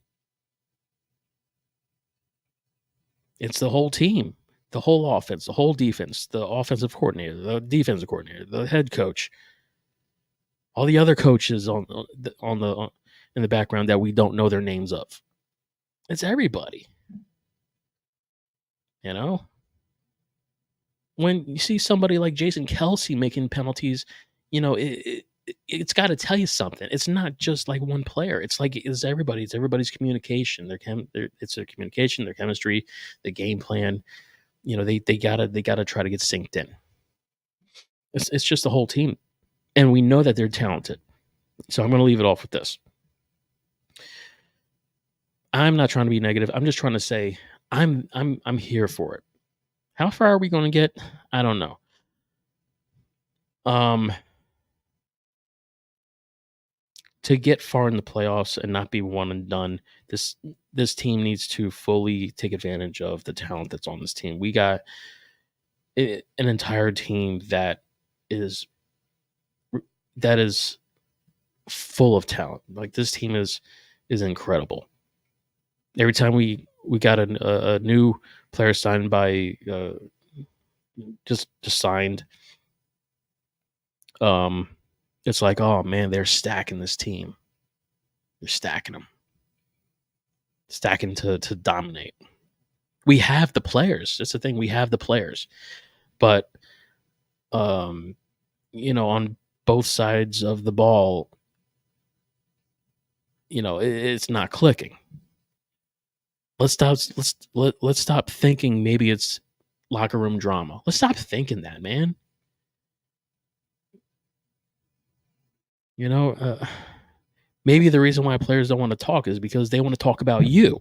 It's the whole team, the whole offense, the whole defense, the offensive coordinator, the defensive coordinator, the head coach, all the other coaches on the in the background that we don't know their names of. It's everybody. You know, when you see somebody like Jason Kelsey making penalties, it's got to tell you something. It's not just like one player. It's like it's everybody. It's everybody's communication. It's their communication, their chemistry, the game plan. They gotta try to get synced in. It's just the whole team, and we know that they're talented. So I'm going to leave it off with this. I'm not trying to be negative. I'm just trying to say I'm here for it. How far are we going to get? I don't know. Um, to get far in the playoffs and not be one and done, this team needs to fully take advantage of the talent that's on this team. We got an entire team is that is full of talent. Like this team is incredible. Every time we got a new player signed by just signed, it's like, oh man, they're stacking this team. They're stacking them, stacking to dominate. We have the players. That's the thing. We have the players, but on both sides of the ball, it's not clicking. Let's stop thinking maybe it's locker room drama. Let's stop thinking that, man. Maybe the reason why players don't want to talk is because they want to talk about you.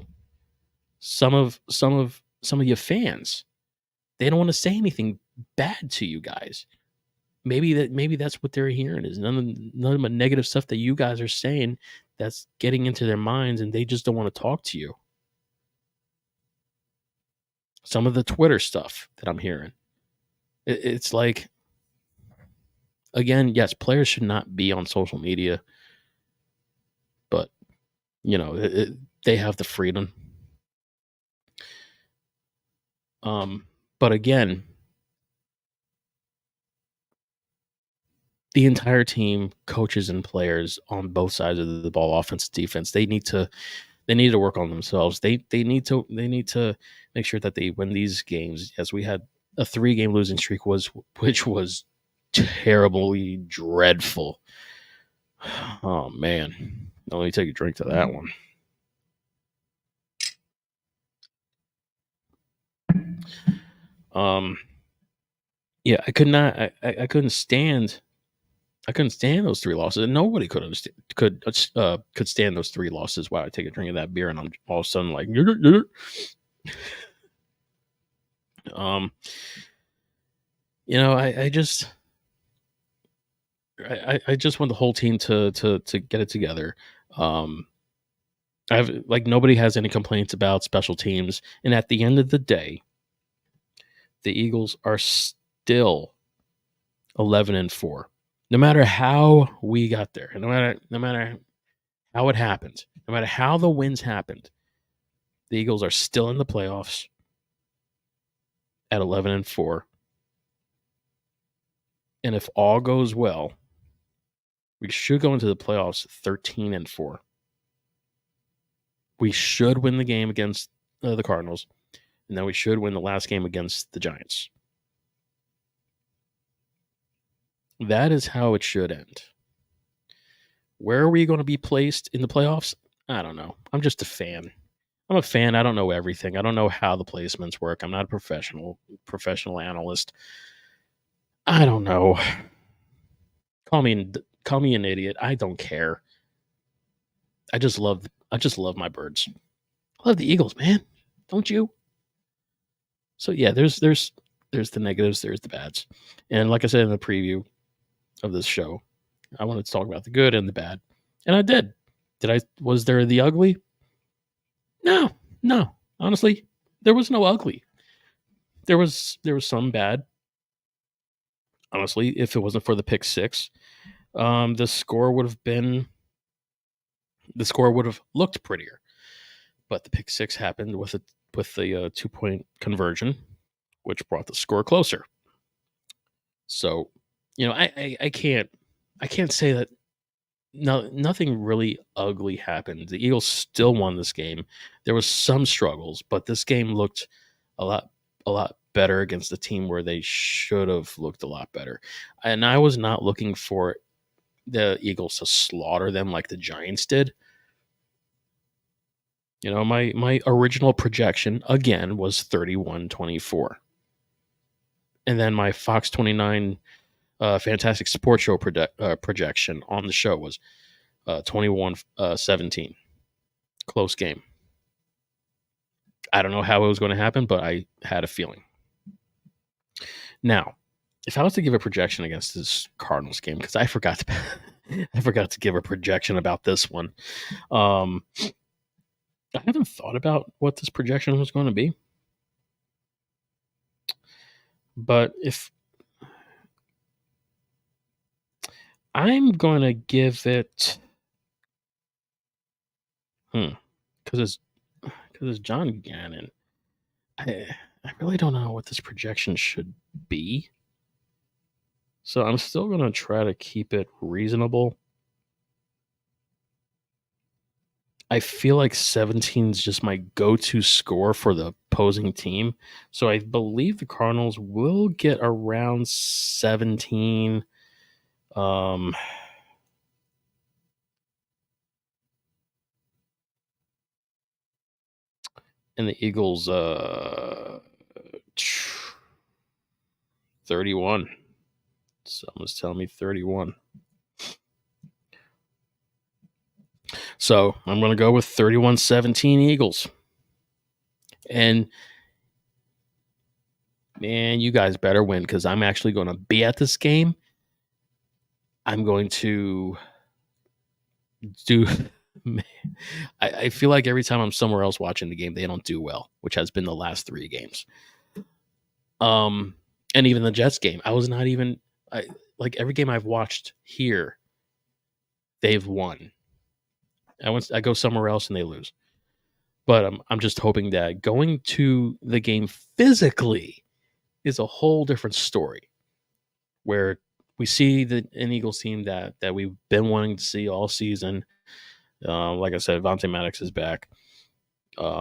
Some of your fans, they don't want to say anything bad to you guys. Maybe that's what they're hearing is none of the negative stuff that you guys are saying that's getting into their minds, and they just don't want to talk to you. Some of the Twitter stuff that I'm hearing, it's like, again, yes, players should not be on social media, but they have the freedom. But again, the entire team, coaches and players on both sides of the ball, offense, defense, they need to work on themselves. They need to make sure that they win these games. Yes, we had a 3-game losing streak which was terribly dreadful. Oh man. Let me take a drink to that one. Yeah, I couldn't stand those 3 losses. And nobody could stand those 3 losses. Wow, I take a drink of that beer and I'm all of a sudden like I just want the whole team to get it together. I've like nobody has any complaints about special teams, and at the end of the day, the Eagles are still 11-4. No matter how we got there, no matter how it happened, no matter how the wins happened, the Eagles are still in the playoffs at 11-4. And if all goes well, we should go into the playoffs 13-4. We should win the game against the Cardinals, and then we should win the last game against the Giants. That is how it should end. Where are we going to be placed in the playoffs? I don't know. I'm just a fan. I'm a fan. I don't know everything. I don't know how the placements work. I'm not a professional analyst. I don't know. Call me an idiot. I don't care. I just love my birds. I love the Eagles, man. Don't you? So yeah, there's the negatives, there's the bads. And like I said in the preview of this show, I wanted to talk about the good and the bad. And I did. Was there the ugly? No. Honestly, there was no ugly. There was some bad. honestly, if it wasn't for the pick six, the score would have been the score would have looked prettier. But the pick six happened with the 2 point conversion, which brought the score closer. So, I can't say that nothing really ugly happened. The Eagles still won this game. There was some struggles, but this game looked a lot better against the team where they should have looked a lot better. And I was not looking for the Eagles to slaughter them like the Giants did. My original projection again was 31-24. And then my Fox 29 Fantastic Sports Show projection on the show was 21-17. Close game. I don't know how it was going to happen, but I had a feeling. Now, if I was to give a projection against this Cardinals game, because I forgot to give a projection about this one. I haven't thought about what this projection was going to be. But if I'm going to give it, because it's John Gannon. I really don't know what this projection should be. So I'm still going to try to keep it reasonable. I feel like 17 is just my go-to score for the opposing team. So I believe the Cardinals will get around 17. And the Eagles 31. Someone's telling me 31. So I'm going to go with 31-17 Eagles. And man, you guys better win because I'm actually going to be at this game. I'm going to do. I feel like every time I'm somewhere else watching the game, they don't do well, which has been the last 3 games. And even the Jets game, I was not even like every game I've watched here, they've won. I go somewhere else and they lose. But I'm just hoping that going to the game physically is a whole different story, where we see an Eagles team that we've been wanting to see all season. Like I said, Vontae Maddox is back.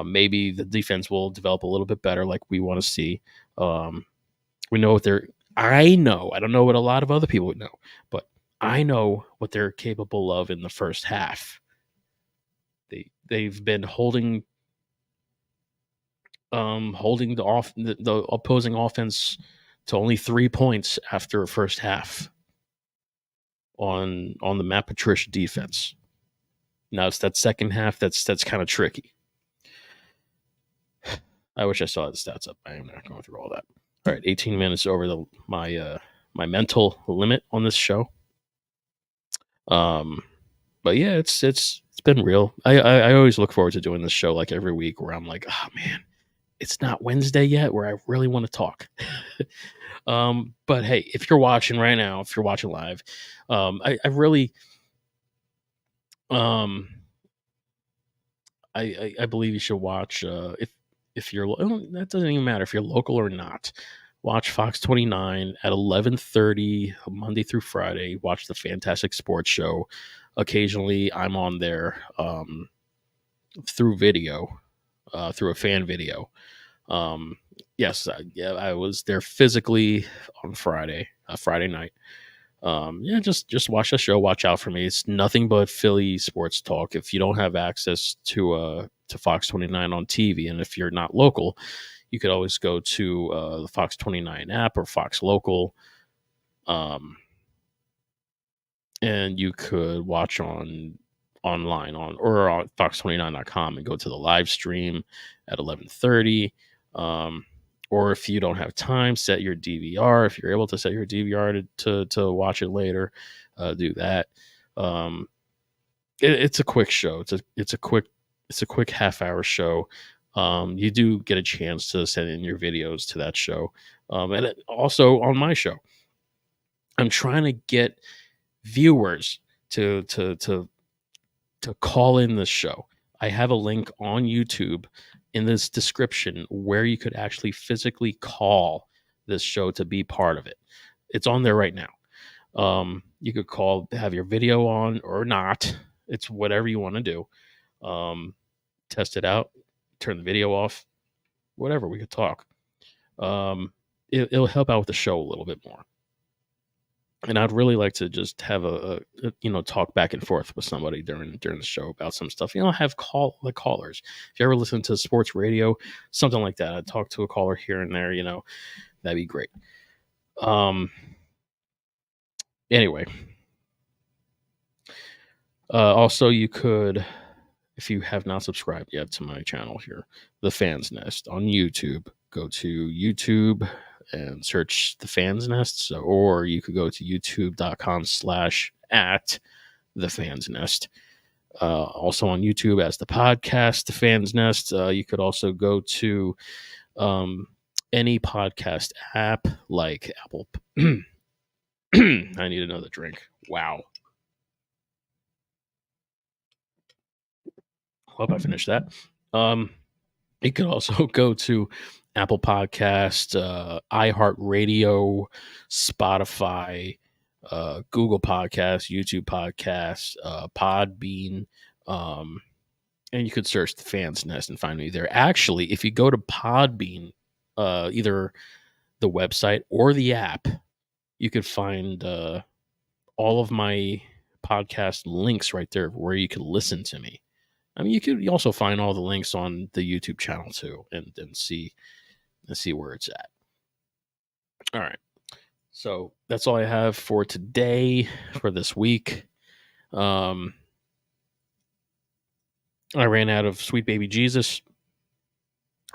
Maybe the defense will develop a little bit better, like we want to see. We know what they're. I know. I don't know what a lot of other people would know, but I know what they're capable of in the first half. They've been holding the opposing offense to only 3 points after a first half on the Matt Patricia defense. Now it's that second half that's kind of tricky. I wish I still had the stats up. I am not going through all that. All right, 18 minutes over my mental limit on this show. But yeah, it's been real. I always look forward to doing this show like every week, where I'm like, oh man, it's not Wednesday yet, where I really want to talk. But hey, if you're watching right now, if you're watching live, I really, I believe you should watch. If you're, that doesn't even matter if you're local or not. Watch Fox 29 at 11:30 Monday through Friday. Watch the Fantastic Sports Show. Occasionally, I'm on there through video, through a fan video. Yes, I was there physically on Friday night. Just watch the show. Watch out for me. It's nothing but Philly sports talk. If you don't have access to Fox 29 on TV, and if you're not local, you could always go to the Fox 29 app or Fox Local, and you could watch online on fox29.com and go to the live stream at 11:30. Or if you don't have time, set your DVR. If you're able to set your DVR to watch it later, do that. It's a quick show. It's a quick half-hour show. You do get a chance to send in your videos to that show, and also on my show. I'm trying to get viewers to call in this show. I have a link on YouTube in this description where you could actually physically call this show to be part of it. It's on there right now. You could call, have your video on or not. It's whatever you want to do. Test it out, turn the video off, whatever. We could talk. It'll help out with the show a little bit more. And I'd really like to just have a talk back and forth with somebody during the show about some stuff. Have the callers. If you ever listen to sports radio, something like that, I'd talk to a caller here and there. That'd be great. Anyway, also you could, if you have not subscribed yet to my channel here, The Fan's Nest on YouTube, go to YouTube and search The Fan's Nest, or you could go to youtube.com/@The Fan's Nest. Also on YouTube as the podcast, The Fan's Nest. You could also go to any podcast app like Apple. I need another drink. Wow. Hope I finished that. You could also go to Apple Podcast, iHeartRadio, Spotify, Google Podcasts, YouTube Podcasts, Podbean, and you could search The Fan's Nest and find me there. Actually, if you go to Podbean, either the website or the app, you could find all of my podcast links right there where you can listen to me. I mean, you could also find all the links on the YouTube channel too, and see where it's at. All right, so that's all I have for today, for this week. I ran out of Sweet Baby Jesus.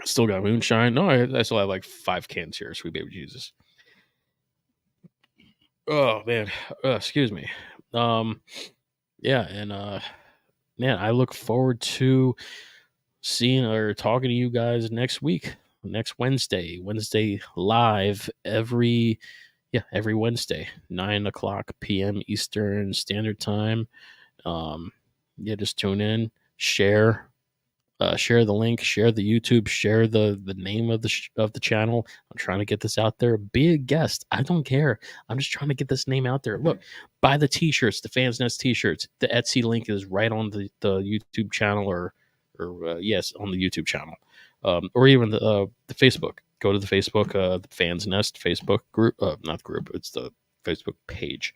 I still got moonshine. No, I still have like 5 cans here, Sweet Baby Jesus. Oh man, excuse me. Yeah, and man, I look forward to seeing or talking to you guys next week, next Wednesday live every Wednesday, 9:00 p.m. Eastern Standard Time. Just tune in, share the link, share the YouTube, share the name of the channel. I'm trying to get this out there. Be a guest. I don't care. I'm just trying to get this name out there. Look, buy the t-shirts, the Fans Nest t-shirts. The Etsy link is right on the YouTube channel, or yes, on the YouTube channel, or even the Facebook. Go to the Facebook, the Fans Nest Facebook group, not group. It's the Facebook page.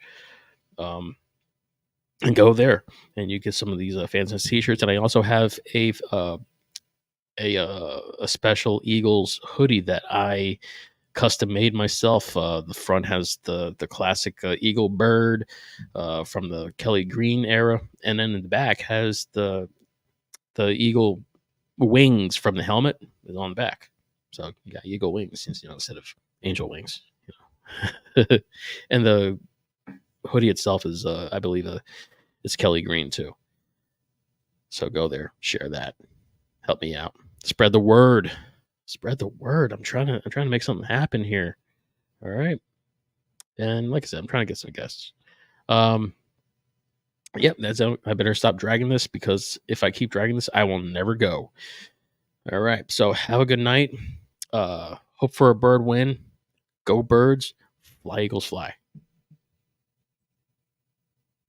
And go there, and you get some of these Fans Nest t-shirts. And I also have a special Eagles hoodie that I custom made myself. The front has the classic eagle bird from the Kelly Green era, and then in the back has the eagle wings from the helmet is on the back. So you got eagle wings, instead of angel wings. And the hoodie itself is, I believe, it's Kelly Green too. So go there, share that, help me out, spread the word. I'm trying to make something happen here. All right, and like I said, I'm trying to get some guests. Yep, that's it. I better stop dragging this, because if I keep dragging this, I will never go. All right, so have a good night. Hope for a bird win. Go Birds. Fly Eagles fly.